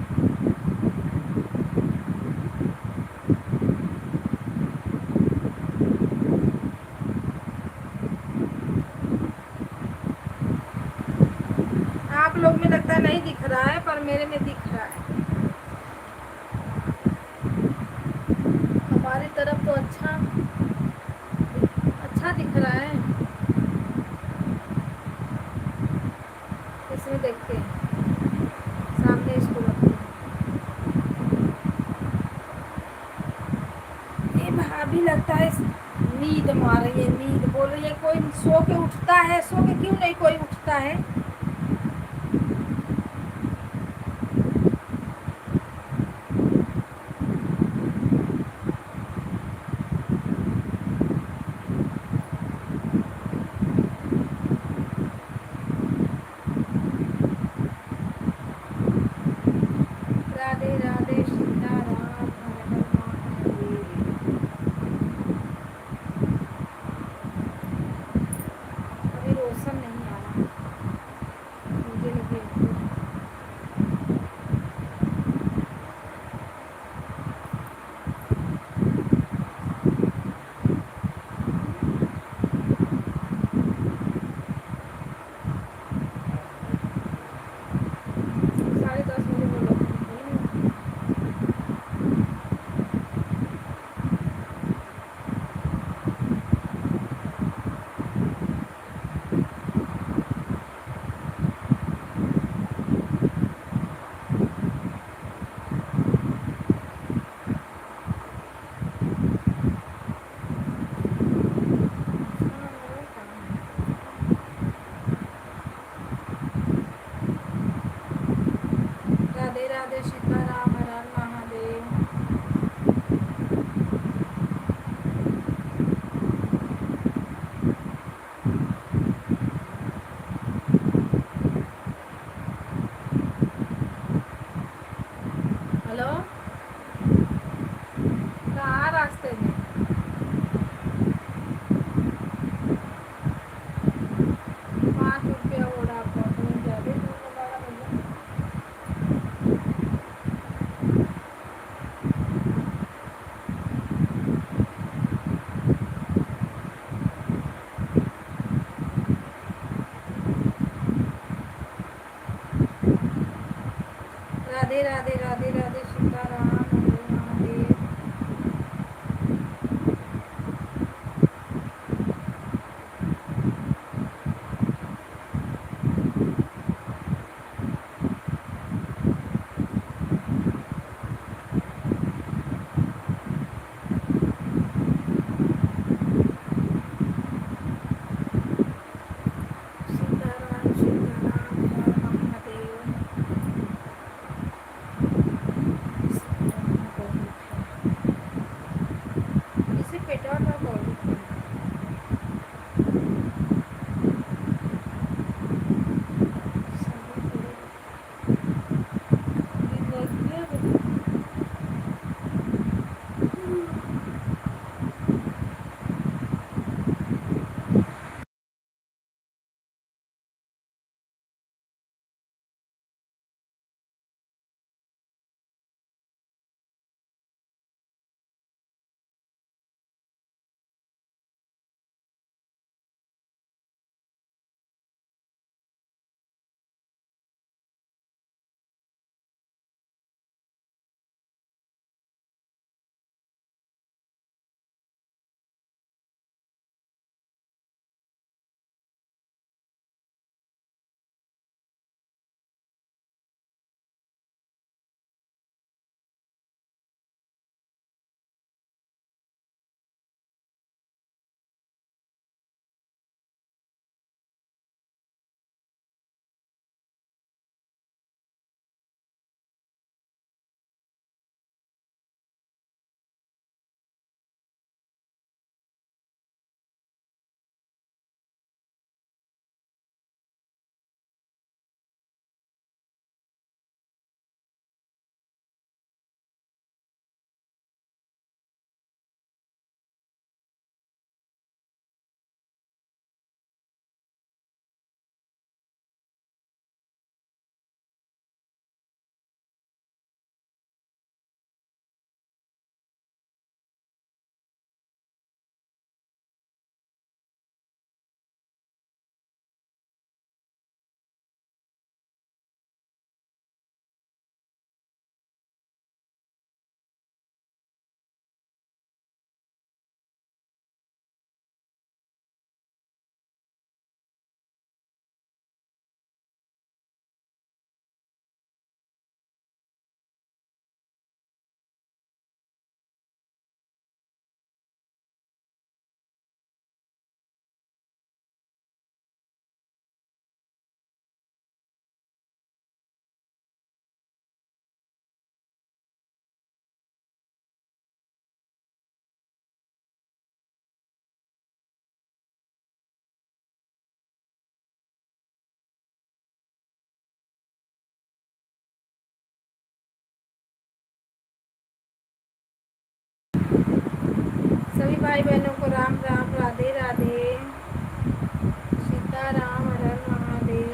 आप लोग में लगता है नहीं दिख रहा है, पर मेरे में दिख रहा है। हमारी तरफ तो अच्छा अच्छा दिख रहा है। इसमें देखते हैं, सामने इसको रखते हैं। ये भाभी लगता है नींद मार रही है, नींद बोल रही है कोई सो के उठता है, सो के क्यों नहीं कोई उठता है। राधे राधे सीताराम हर हर महादेव। अभी रोशन नहीं आ रहा, मुझे लगे साढ़े 10 बजे बोलो। राधे राधे सीताराम हर हर महादेव। हेलो, कहाँ रास्ते में? 5 रुपया वोडा फोन ज्यादा दूर लगा भैया। राधे राधे राधे राधे सीताराम हर हर महादेव। सीताराम सीताराम हर हर महादेव। भाई बहनों को राम राम, राधे राधे, सीताराम, हर हर महादेव।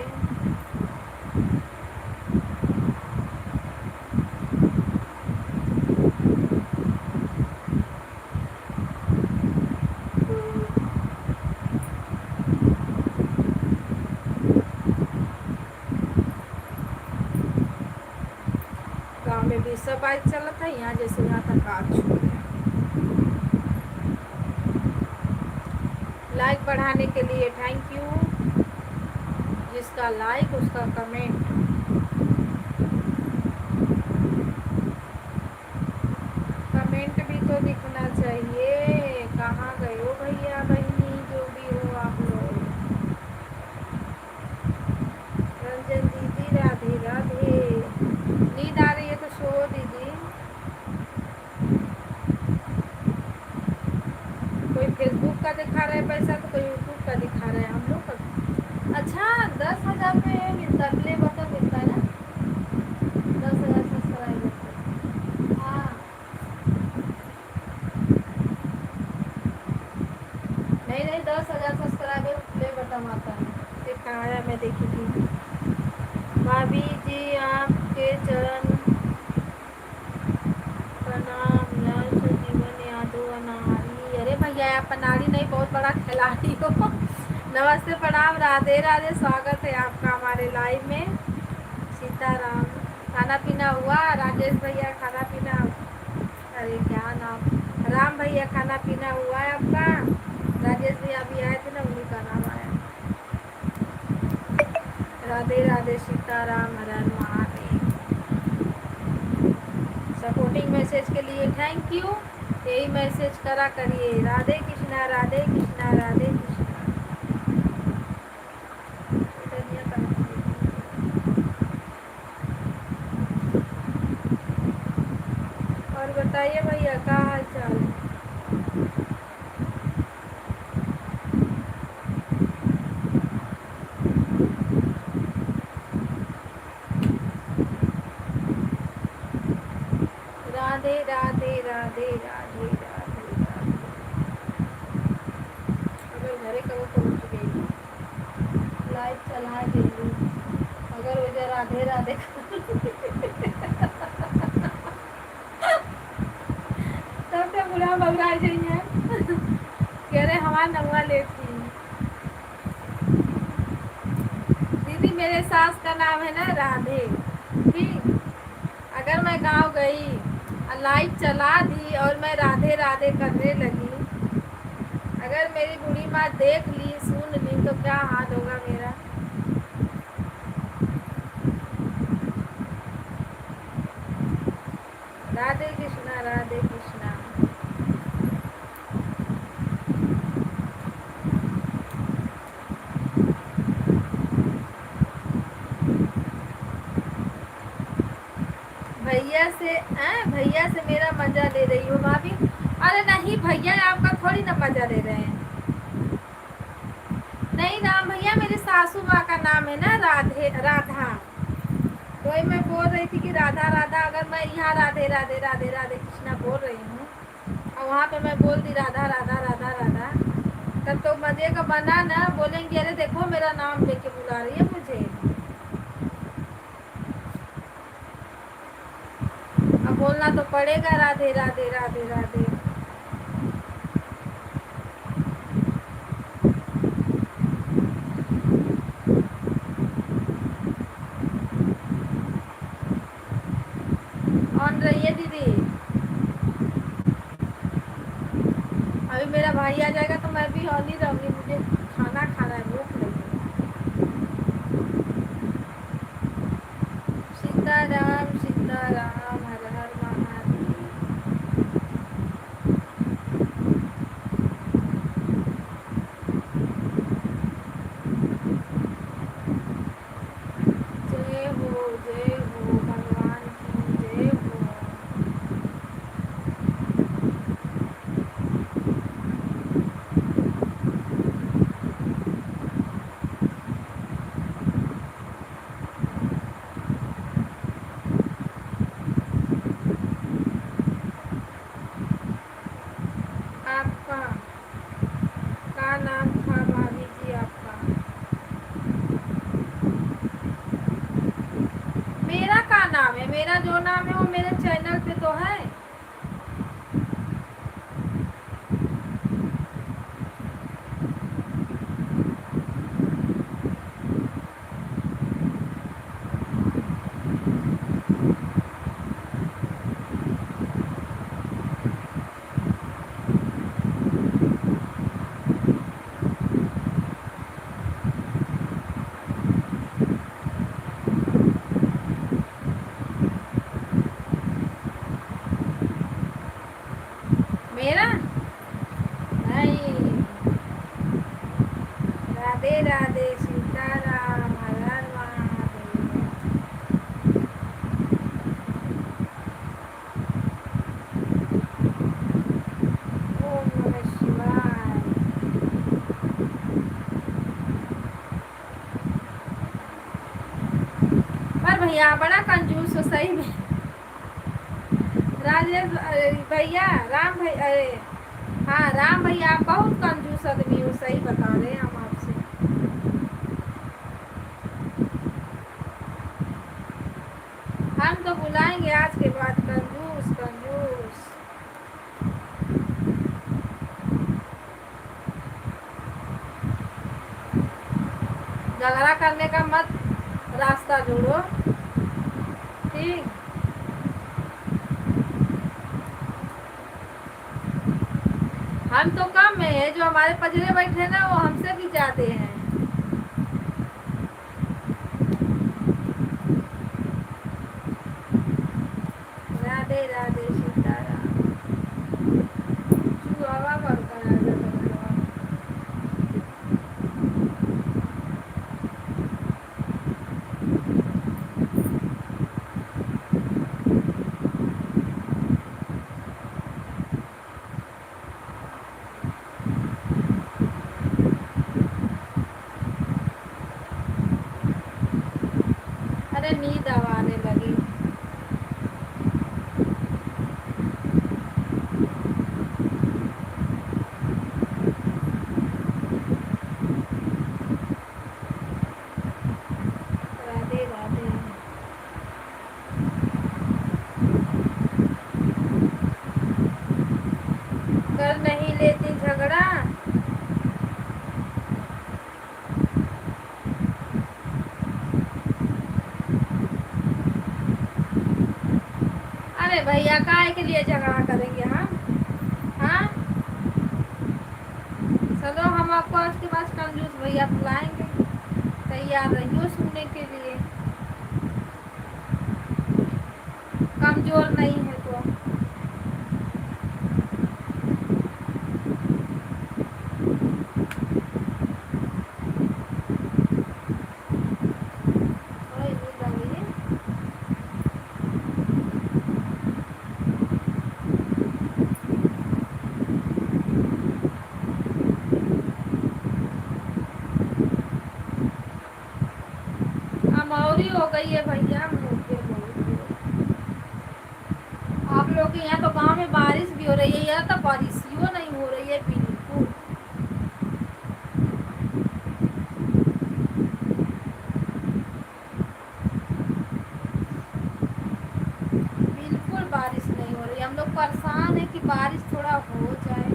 गाँव में भी सब बाइक चलता है, यहाँ जैसे यहाँ तक आ छू गया। लाइक बढ़ाने के लिए थैंक यू, जिसका लाइक उसका कमेंट। कमेंट भी तो दिखना चाहिए। कहाँ गए हो भैया बहनी, जो भी हो आप लोग। रंजन दीदी राधे राधे। नींद आ रही है तो सो दीदी। कोई फेसबुक का दिखा रहा है पैसा तो कोई यूट्यूब का दिखा रहा है। हम लोग का अच्छा 10,000 में मिलता है, प्ले बटन मिलता है ना, 10,000 सब्सक्राइबर पे। हाँ नहीं नहीं, 10,000 सब्सक्राइबर प्ले बटन आता है, दिखाया मैं देखी थी। भाभी जी आपके चरण प्रणाम, लाल जीवन यादव अनारी। अरे भैया आप अनारी नहीं, बहुत बड़ा खिलाड़ी हो। नमस्ते प्रणाम, राधे राधे, स्वागत है आपका हमारे लाइव में। सीताराम। खाना पीना हुआ राजेश भैया, खाना पीना, अरे क्या नाम, राम भैया, खाना पीना हुआ है आपका? राजेश भैया अभी आए थे ना, उन्हीं का नाम आया। राधे राधे, सीताराम, हर हर महादेव। सपोर्टिंग मैसेज के लिए थैंक यू। यही मैसेज करा करिए, राधे कृष्णा राधे कृष्णा राधे कृष्णा। और बताइए भैया क्या हाल चाल है? राधे राधे राधे राधे राधे राधे। अगर घरे करो तो उठ गई, लाइव चला गई, अगर वजह राधे राधे तब तो बुरा बगड़ा जाइए। कह रहे हमारा नवा लेती दीदी, मेरे सास का नाम है ना राधे। ठीक, अगर मैं गांव गई, लाइव चला दी और मैं राधे राधे करने लगी, अगर मेरी बूढ़ी माँ देख ली सुन ली तो क्या हाल होगा मेरा? राधे कृष्णा राधे कृष्णा। भैया से मेरा मजा ले रही हो भाभी? अरे नहीं भैया, आपका थोड़ी ना मजा ले रहे हैं। नहीं राम भैया, मेरी सासू माँ का नाम है ना राधे राधा, वही मैं बोल रही थी कि राधा राधा। अगर मैं यहाँ राधे राधे राधे राधे कृष्णा बोल रही हूँ और वहाँ पे मैं बोल दी राधा राधा राधा राधा, तब तो मजे का बना ना। बोलेंगे अरे देखो मेरा नाम लेके बुला रही है मुझे। अब बोलना तो पड़ेगा राधे राधे राधे राधे। ऑन रहिए दीदी। अभी मेरा भाई आ जाएगा तो मैं भी ऑन ही रहूंगी, मुझे खाना खाना है, भूख लगी। सीताराम सीताराम, हर हर महादेव। जय हो भगवान की जय हो। चैनल पे तो है। मेरा नहीं। राधे राधे सीताराम, हर हर महादेव। ओम नमः शिवाय। पर भैया बड़ा कंजूस हो सही में। राजेश भैया, राम भैया, अरे हाँ राम भैया, आप बहुत कंजूस आदमी हो, सही बता रहे हैं हम आपसे। हम तो बुलाएंगे आज के बाद कंजूस कंजूस। झगड़ा करने का मत रास्ता जोड़ो, ठीक। हम तो कम है, जो हमारे पजरे बैठे हैं ना वो हमसे भी ज्यादा हैं। राधे राधे सीताराम। हवा बढ़ता है। अरे नींद आने लगी। राधे राधे। कर नहीं लेती झगड़ा। अरे भैया काहे के लिए झगड़ा करेंगे हम? हाँ चलो, हम आपको आज के बाद कंजूस भैया बुलाएंगे, तैयार रहियो सुनने के लिए। कमजोर नहीं है तो। मौरी हो गई है भैया, आप लोग के यहाँ तो गांव में बारिश भी हो रही है, यहाँ तो बारिश ही नहीं हो रही है बिल्कुल। बिल्कुल बारिश नहीं हो रही, हम लोग परेशान है कि बारिश थोड़ा हो जाए,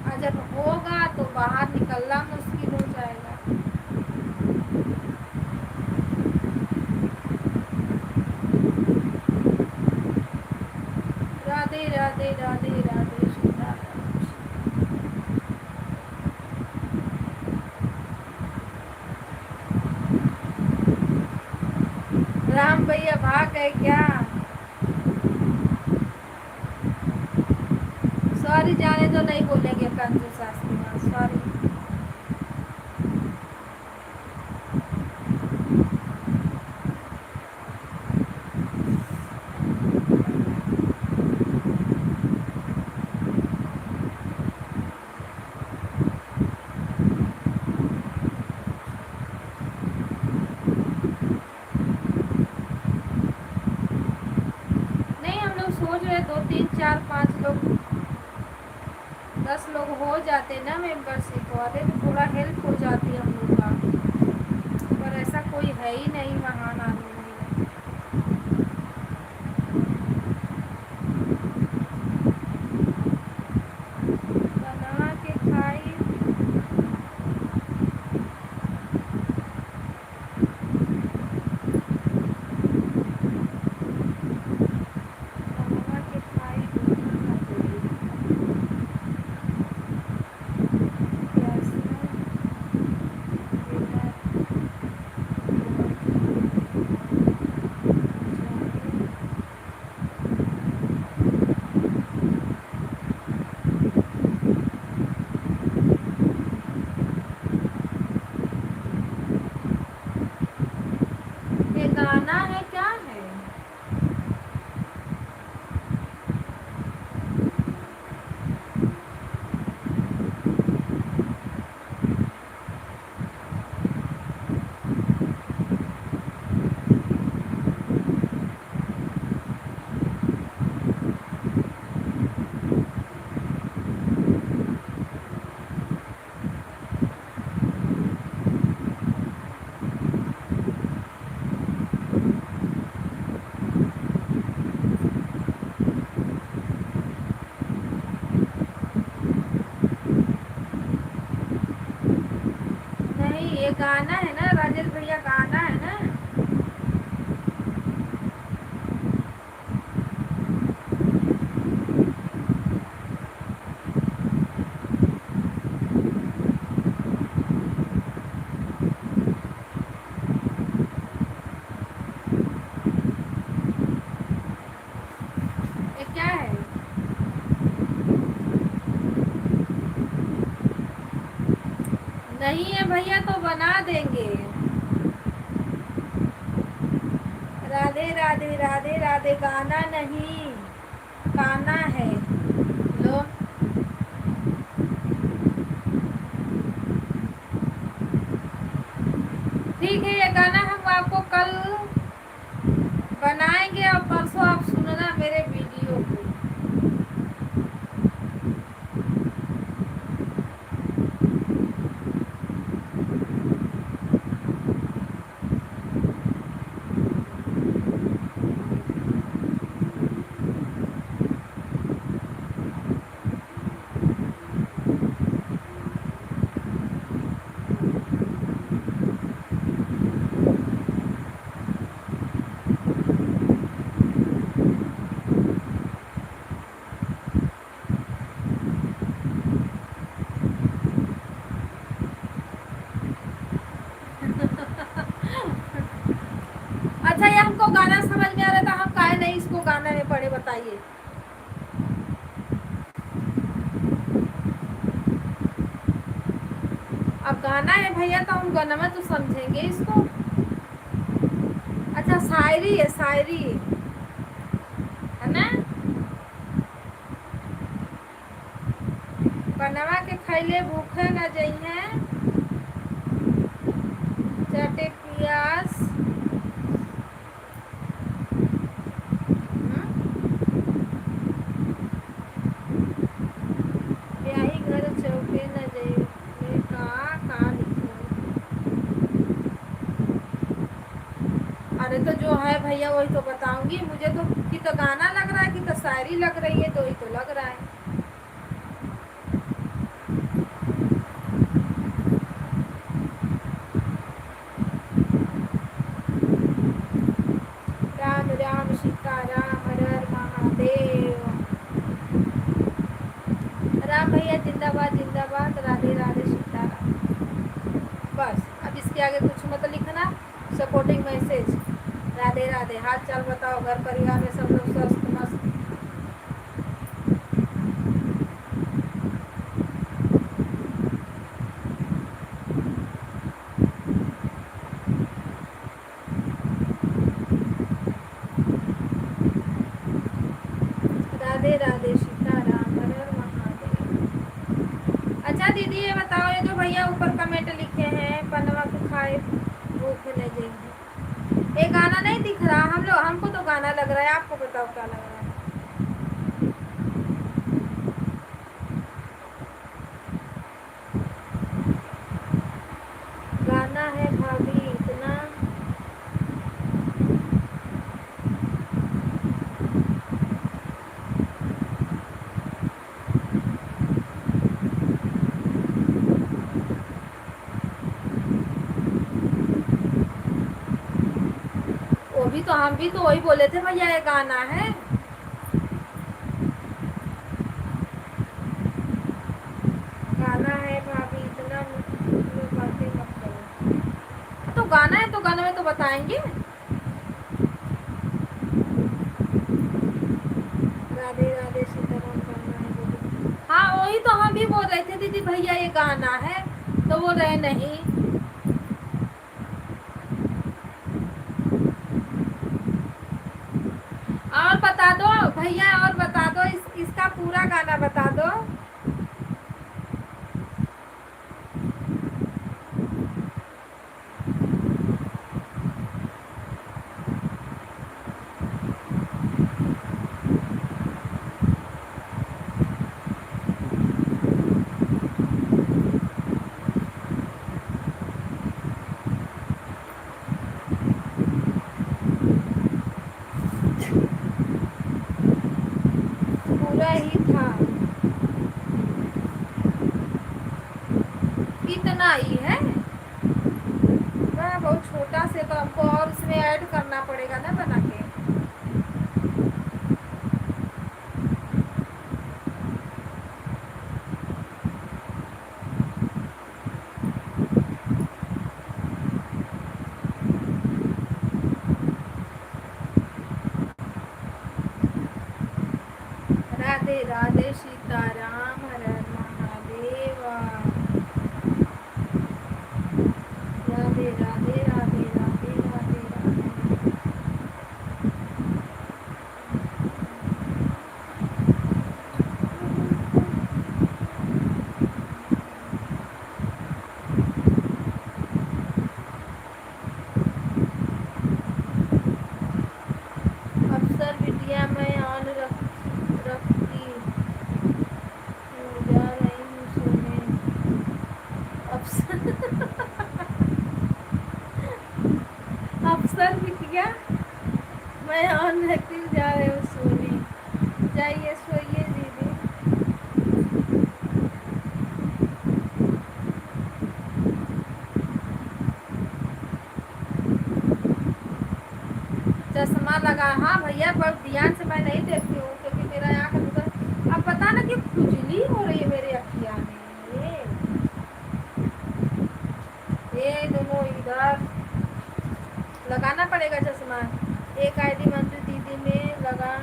और जब होगा तो बाहर निकलना मुश्किल हो जाएगा। राधे राधे राधे राधे सीताराम। राम भैया भाग गए क्या? सॉरी, जाने तो नहीं बोलेंगे कंजूस शास्त्री माँ, सॉरी। नहीं, हम लोग सोच रहे 2 3 4 5 लोग, 10 लोग हो जाते ना मेंबरशिप वाले, तो थोड़ा हेल्प हो जाती हम लोग का, पर ऐसा कोई है ही नहीं महान आदमी। गाना है ना राजेश भैया, गाना है ना। ये क्या है? नहीं है भैया तो बना देंगे। राधे राधे राधे राधे, गाना नहीं, गाना है। लो, ठीक है, ये गाना हम आपको कल बनाएंगे और परसों आप सुनना मेरे वीडियो को। अच्छा, ये हमको गाना समझ में आ रहा था, हम काहे नहीं इसको गाना में पढ़े, बताइए। अब गाना है भैया तो हम गाना में तो समझेंगे इसको। अच्छा, शायरी है, शायरी है ना। बनवा के खैले भूखे न जइहे, चटे पियास। ब्याही घर चौके न जइहे, का लिखो। अरे तो जो है भैया वही तो बताऊंगी। मुझे तो कि तो गाना लग रहा है कि तो शायरी लग रही है, दो ही तो लग रहा है। राम राम सीता राम, हर हर महादेव। राम भैया जिंदाबाद जिंदाबाद, राधे राधे सीताराम। बस, अब इसके आगे कुछ मत लिखना, सपोर्टिंग मैसेज। राधे राधे। हाल चाल बताओ, घर परिवार में सब लोग स्वस्थ मस्त। राधे राधे सीताराम, हर हर महादेव। अच्छा दीदी ये बताओ, ये जो भैया ऊपर कमेंट लिखे हैं, पनवा को खाए भूख न जाएंगे, ये गाना नहीं दिख रहा। हम लोग, हमको तो गाना लग रहा है, आपको बताओ क्या लग रहा है। गाना है भाभी इतना। वो भी तो, हम भी तो वही बोले थे भैया ये गाना है। गाना है भाभी इतना, बातें मत करो। तो गाना है तो गाना में तो बताएंगे। राधे राधे सीताराम, गाना है दीदी। हाँ वही तो हम भी बोल रहे थे दीदी भैया ये गाना है, तो वो रहे नहीं। और बता दो भैया, और बता दो, इसका पूरा गाना बता दो। पूरा ही था, इतना ही है। से, तो हमको और इसमें ऐड करना पड़ेगा ना बना के। राधे राधे सीताराम, हर हर महादेवा। राधे राधे राधे राधे राधे राधे। अफसर बिटिया मैं ऑन रखती हूँ, जा रही हूँ सोने। अफसर अफसर बिटिया मैं ऑन रखती हूँ, जा रही हूँ सोने। जाइए सोइए दीदी। चश्मा लगा, हाँ भैया, पर ध्यान से मैं नहीं देखती हूँ क्योंकि मेरा आँख उधर, अब पता ना कि खुजली हो रही है मेरे अखियाँ में। ये दोनों इधर लगाना पड़ेगा चश्मा। एक आईडी मंजू दीदी में लगा।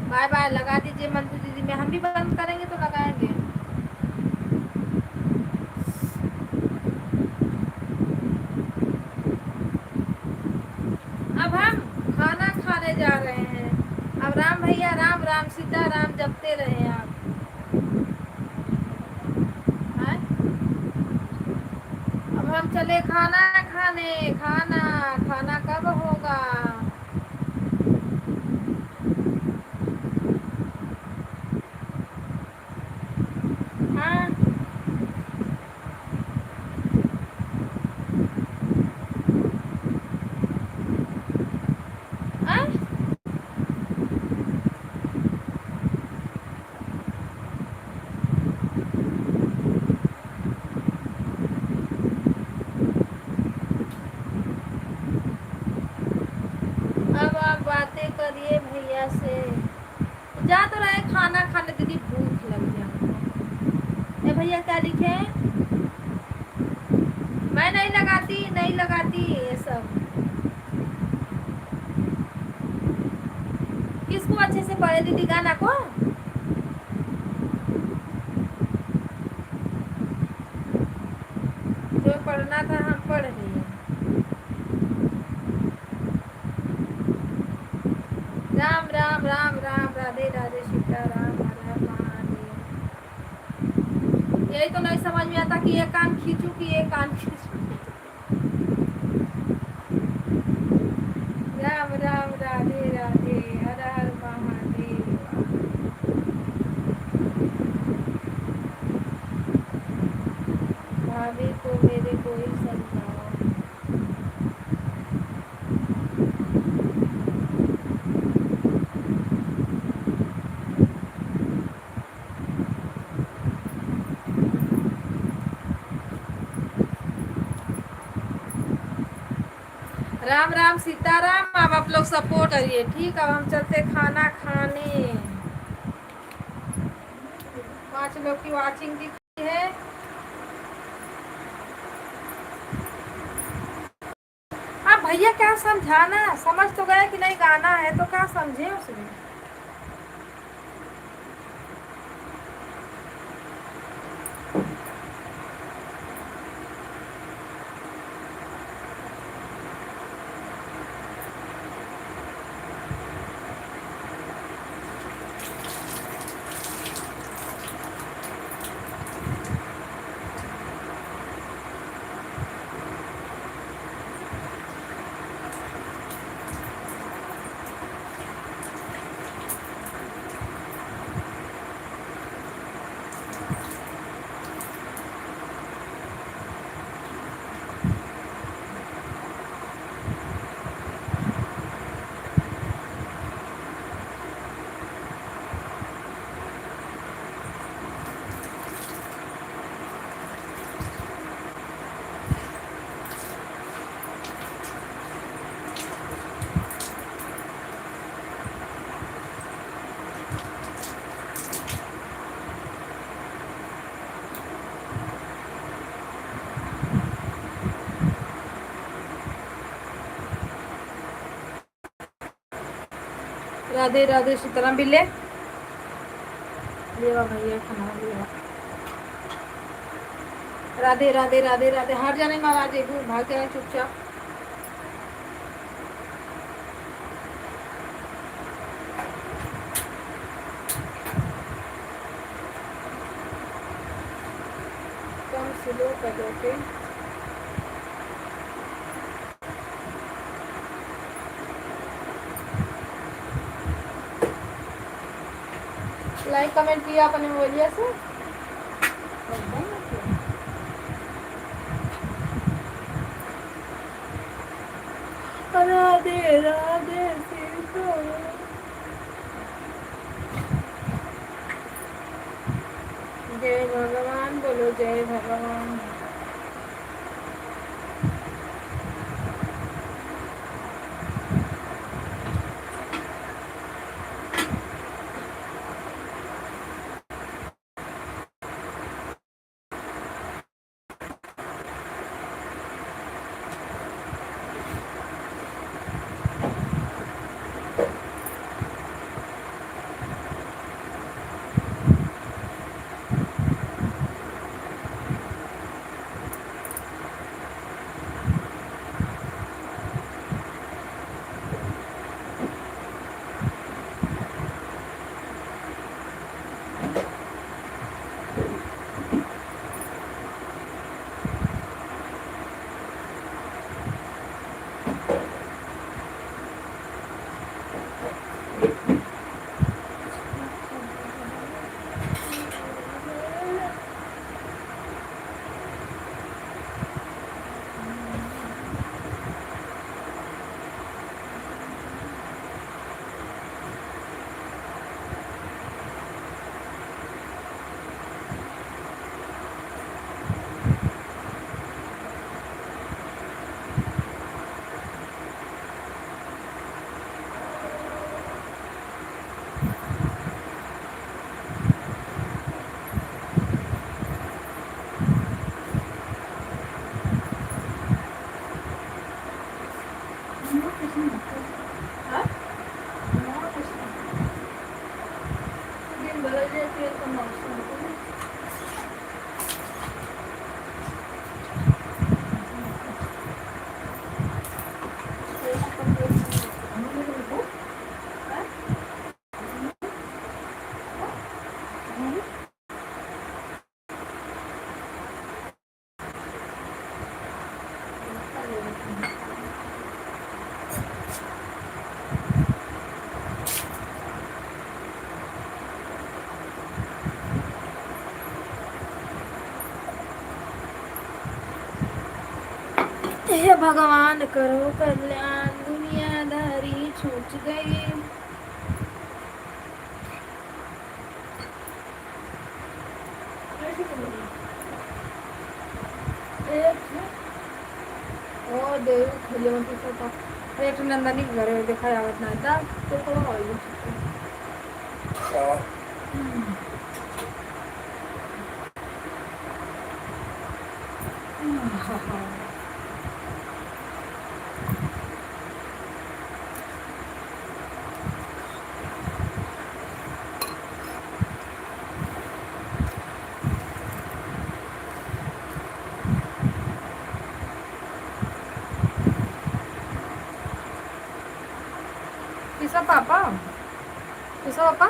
बाय बाय, लगा दीजिए मंजू दीदी में। हम भी बंद करेंगे तो लगाएंगे। अब हम खाना खाने जा रहे हैं। अब राम भैया राम राम सीता राम जपते रहे आप। हैं? अब हम चले खाना खाने। खाना खाना कब होगा? हाँ हाँ? अब आप बातें करिए भैया से। जा तो रहे खाना खाने, दीदी भूख लग गया। ए भैया क्या लिखे? मैं नहीं लगाती, नहीं लगाती ये सब। किसको अच्छे से पढ़े दीदी गाना को? जो पढ़ना था हम पढ़ लिए। राम राम राम राम, राधे राधे सीताराम, हर हर महादेव। यही तो नहीं समझ में आता कि ये कान खींचू कि ये कान खींचू। राम राम राधे राधे, हर हर महादेव। भाभी को मेरे को ही समझाओ। राम राम सीताराम। अब आप लोग सपोर्ट करिए, ठीक। अब हम चलते खाना खाने। 5 लोग की वाचिंग दिख रही है। अब भैया क्या समझाना, समझ तो गए कि नहीं गाना है तो क्या समझे उसमें। राधे राधे सीताराम बिल्ले लेवा भैया खाना लेवा। राधे राधे राधे राधे हर जाने महाराज एक भाग जाए चुपचाप। कम स्लो कर ओके। लाइक कमेंट किया अपने बोलिए से राधे राधे सीताराम। जय भगवान बोलो जय भगवान। हे भगवान करो कल्याण दुनियादारी छूट गई। ओ देव खलियों की फोटो एक नंदनी घरे देखा आवत ना था तो को होई। किसा पापा किसा पापा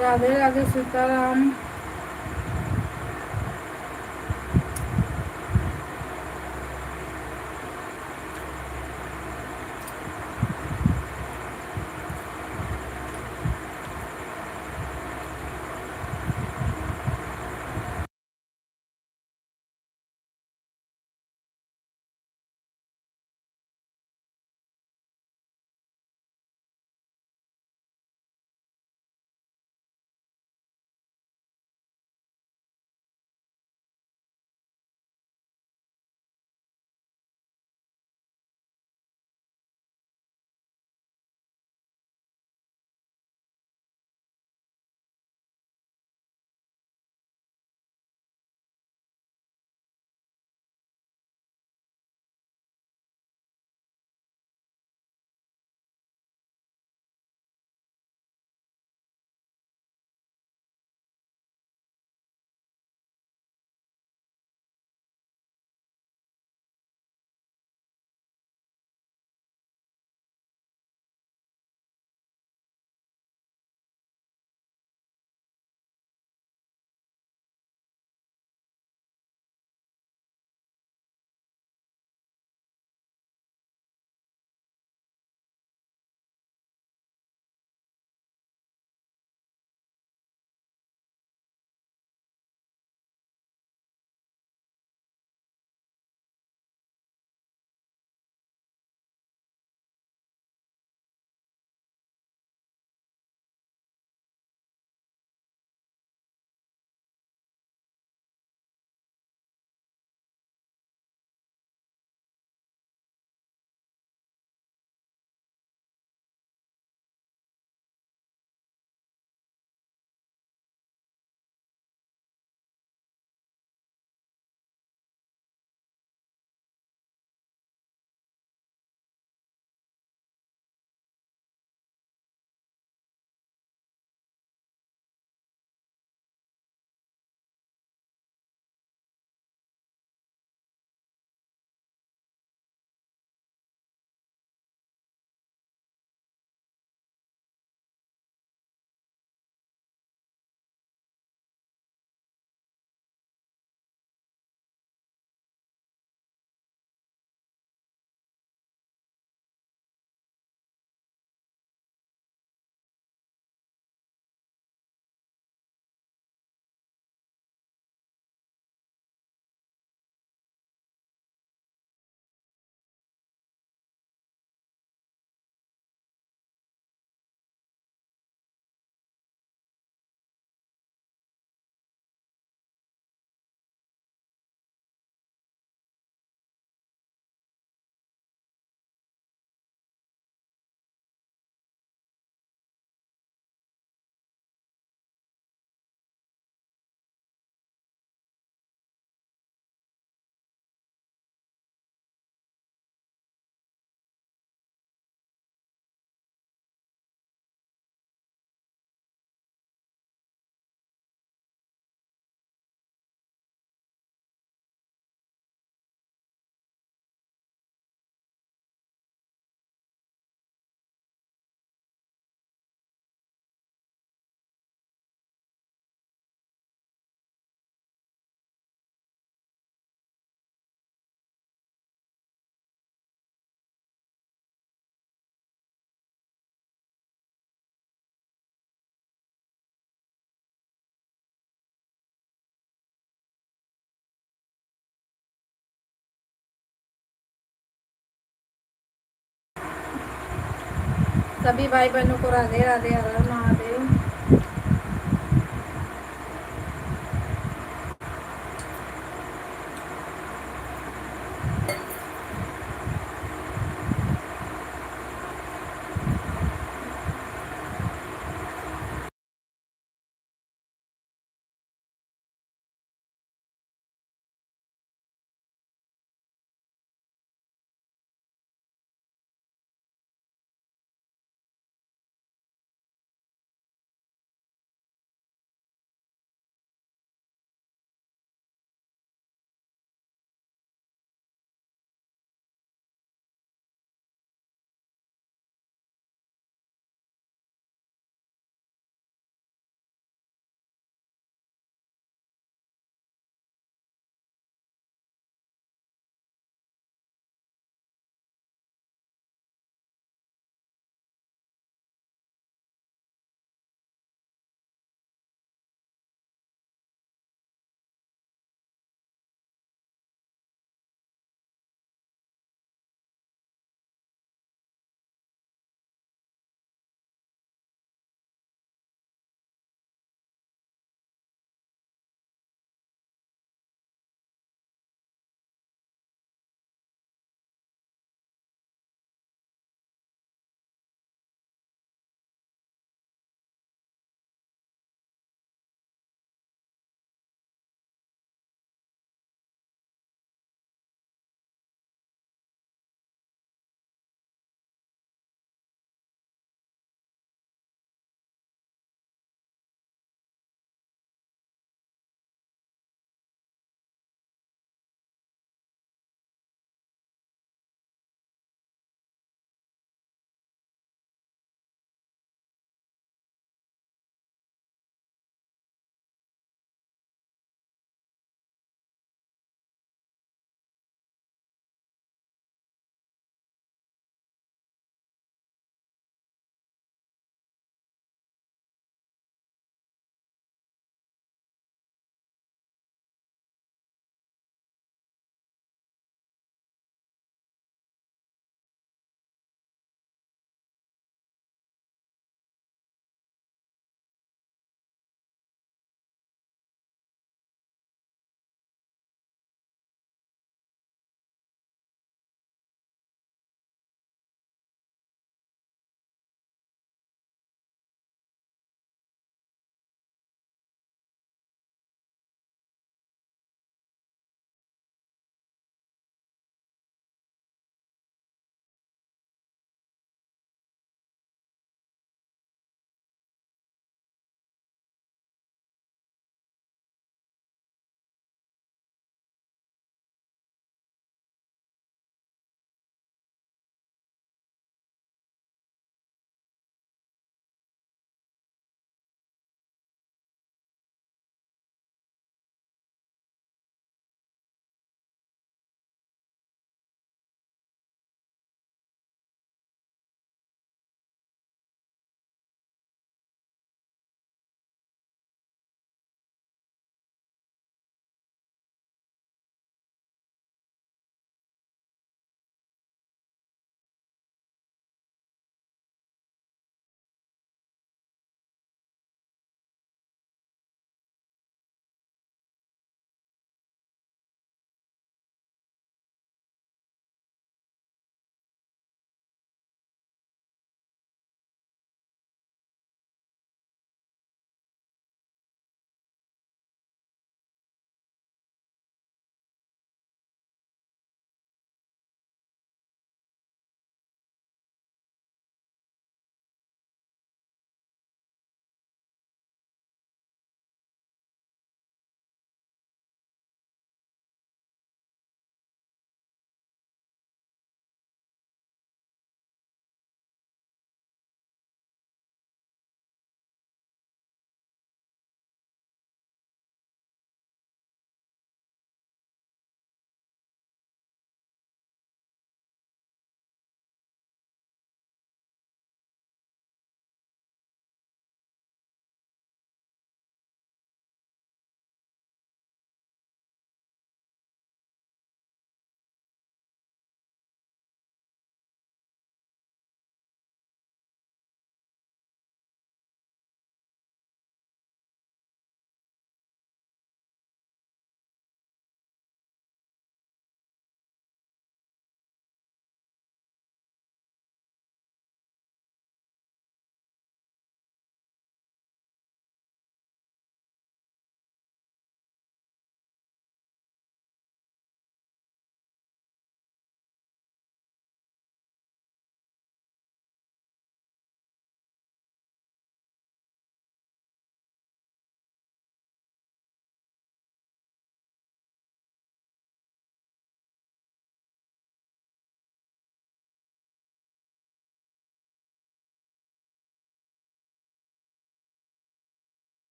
राधे राधे सीताराम। सभी भाई बहनों को राधे राधे, हर हर महादेव।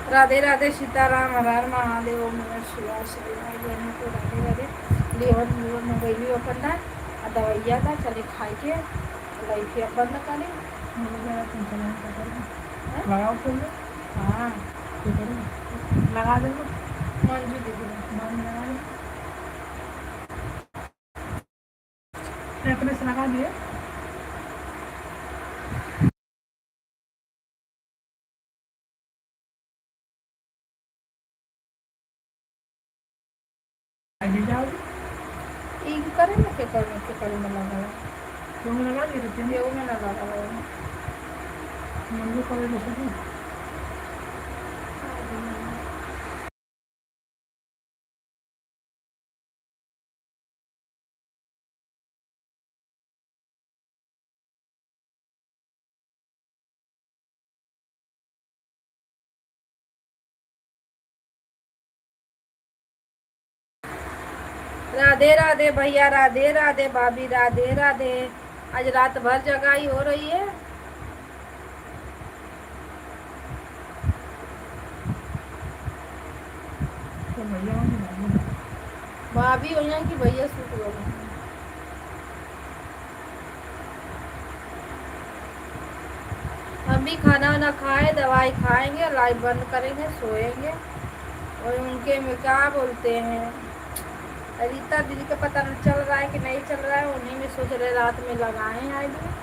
राधे राधे, सीताराम, हर हर महादेव, ओम नमः शिवाय, शिवाय बहनों को Radhe Radhe. Liver liver mobile अपन ना दवाइया था चले खाए के लाइफ बंद करें। लगाओ तो हाँ लगा देंगे मंजू दीदी अपने से लगा दिए। ಈಗ ಕರೆ के में लगा क्यों में लगा दिए थे क्यों में लगा मंजू करे जैसे राधे राधे भैया, राधे राधे भाभी, राधे राधे। आज रात भर जगाई हो रही है। तो भैया भाभी हो जाए कि भैया सूट हो गए। हम भी खाना वाना खाए, दवाई खाएंगे, लाइट बंद करेंगे, सोएंगे। और उनके में क्या बोलते हैं, रीता दीदी का पता नहीं चल रहा है कि नहीं चल रहा है। उन्हीं में सोच रहे रात में लगाए आई भी।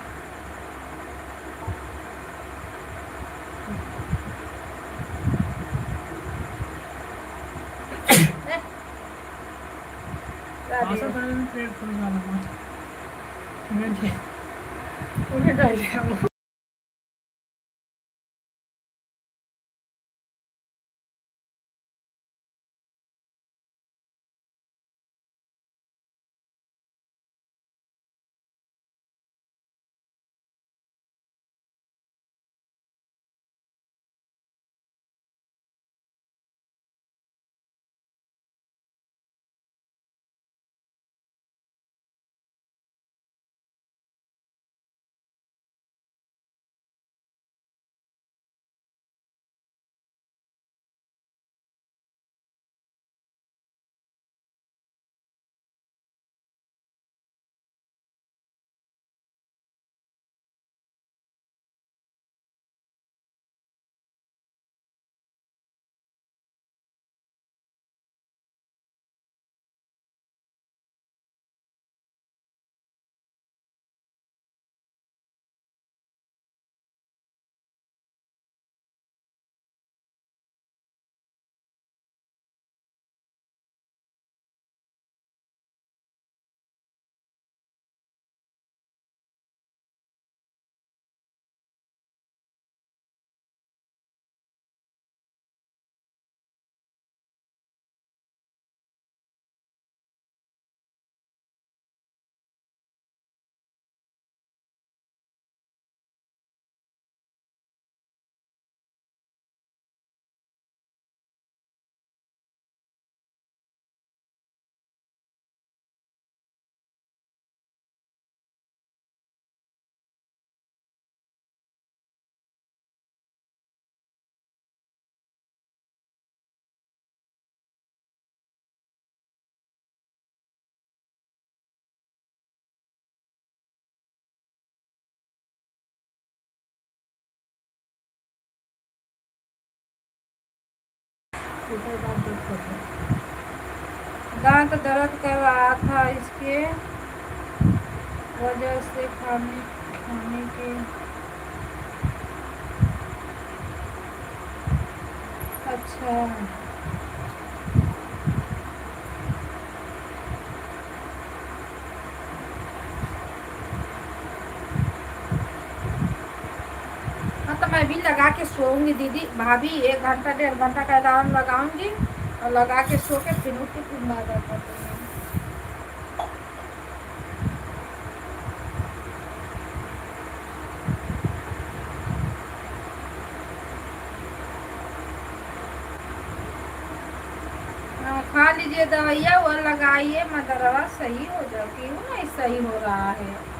दांत दर्द कर रहा था, इसके वजह से खाने के अच्छा हाँ तो मैं भी लगा के सोऊंगी दीदी भाभी। 1 घंटा 1.5 घंटा का अलार्म लगाऊंगी और लगा के सो के फिर उठ के फिर बात करते हैं। खा लीजिए दवाइया वो लगाइए, मदरवा सही हो जाए। क्यों नहीं सही हो रहा है?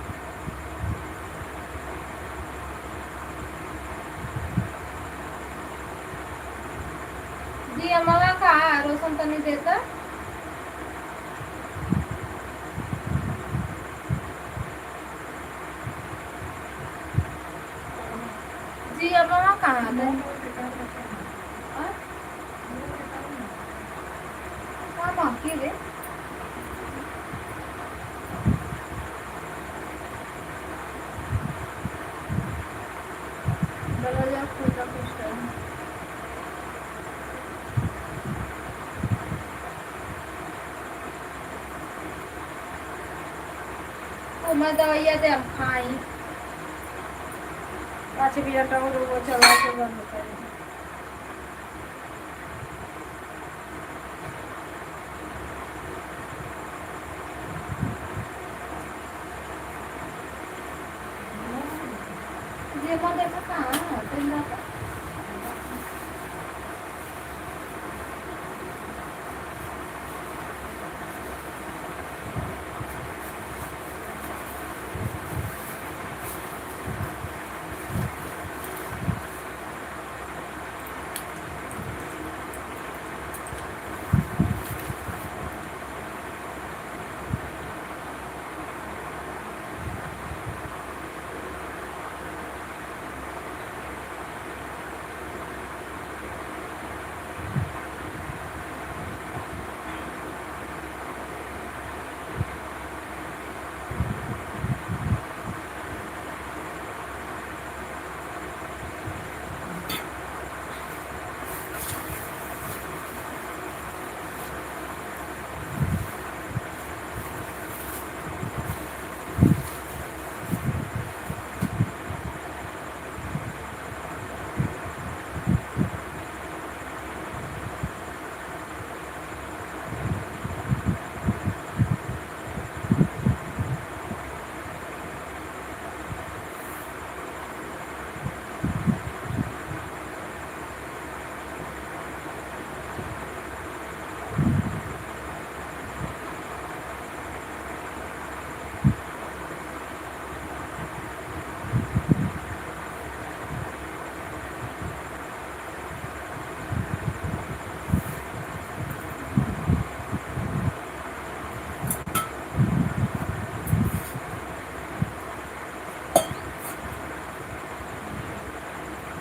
जी अम्मा कहा रोशन तनी देता। जी अम्मा कहाँ थे? हाँ बाकी रे दरवाजा खोला कुछ टाइम। तो मैं दवाइयाँ दे हम खाई पाँच मिनट और वो चला के बंद कर। ये कौन देखा कहाँ है तुम जाकर?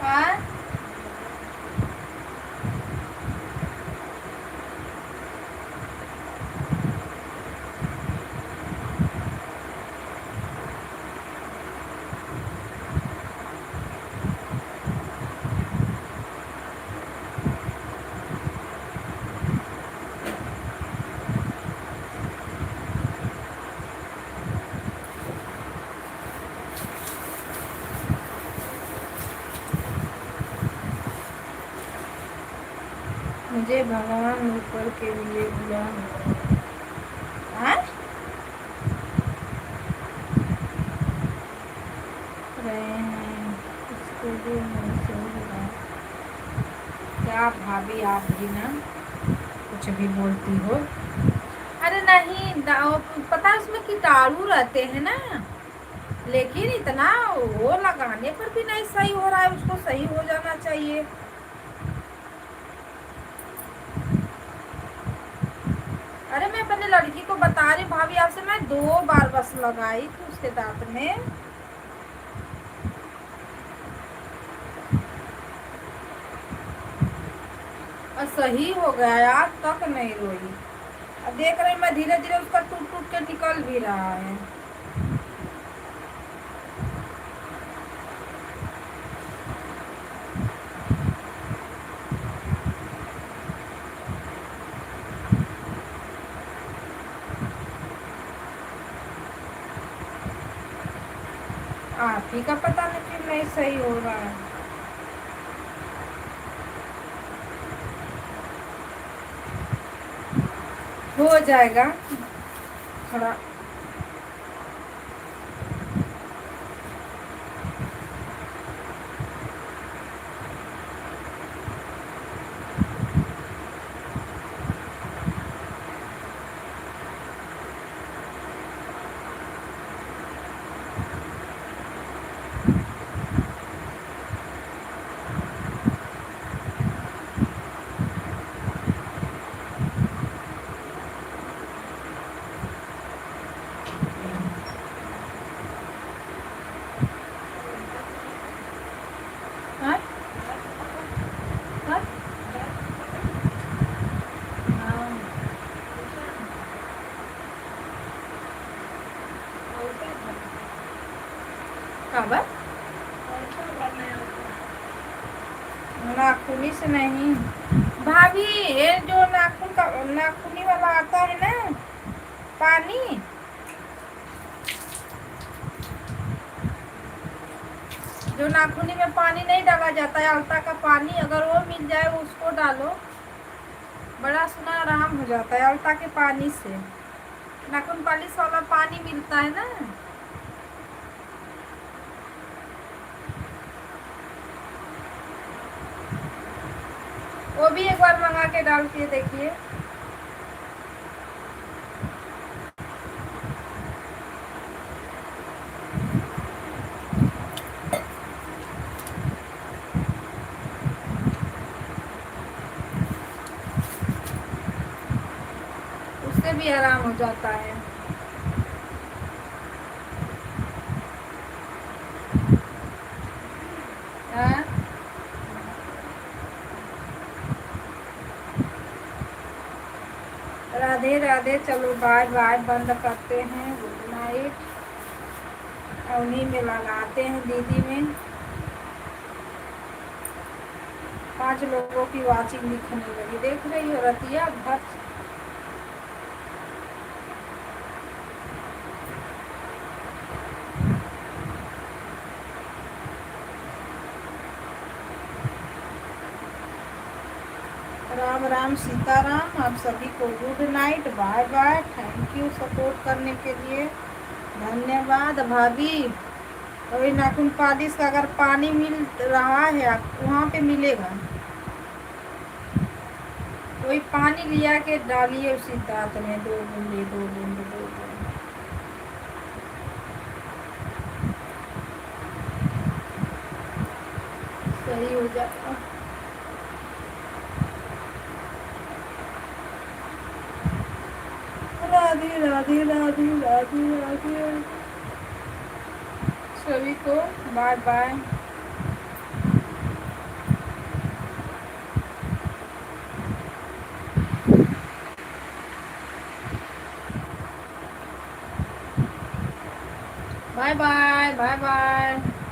हाँ मुझे भगवान ऊपर के लिए बुला हाँ रहे हैं इसके लिए मैं सोच रहा हूँ। क्या भाभी आप भी ना कुछ भी बोलती हो। अरे नहीं पता है उसमें कीटाणु रहते हैं ना, लेकिन इतना वो लगाने पर भी नहीं सही हो रहा है, उसको सही हो जाना चाहिए। अरे मैं अपने लड़की को बता रही भाभी आपसे, मैं 2 बार बस लगाई थी उसके दांत में। और सही हो गया, आज तक नहीं रोई। अब देख रही मैं धीरे धीरे उसका टूट टूट के निकल भी रहा है। आप ही का पता नहीं क्यों नहीं सही हो रहा है। हो जाएगा थोड़ा। खबर नाखूनी से नहीं भाभी, ये जो नाखून का नाखूनी वाला आता है ना पानी, जो नाखूनी में पानी नहीं डाला जाता है, अलता का पानी, अगर वो मिल जाए उसको डालो, बड़ा सुना आराम हो जाता है। अलता के पानी से नाखून पालिश वाला पानी मिलता है ना, वो भी एक बार मंगा के डाल के देखिए। उससे भी आराम हो जाता है। हाँ? राधे राधे, चलो बाय बाय, बंद करते हैं, गुड नाइट। उन्हीं में लगाते हैं दीदी में 5 लोगों की वाचिंग दिखने लगी, देख रही हो रतिया घर। राम राम सीताराम, आप सभी को good night, bye bye, thank you support करने के लिए, धन्यवाद भाभी। वही नाखून पालिश का अगर पानी मिल रहा है आप वहाँ पे मिलेगा, वही पानी लिया के डालिए उसी दांत में, 2 बूंदे 2 बूंदे 2 बूंदे, सही हो जाएगा। राधे राधे राधे राधे राधे, सभी को bye bye. Bye bye bye bye.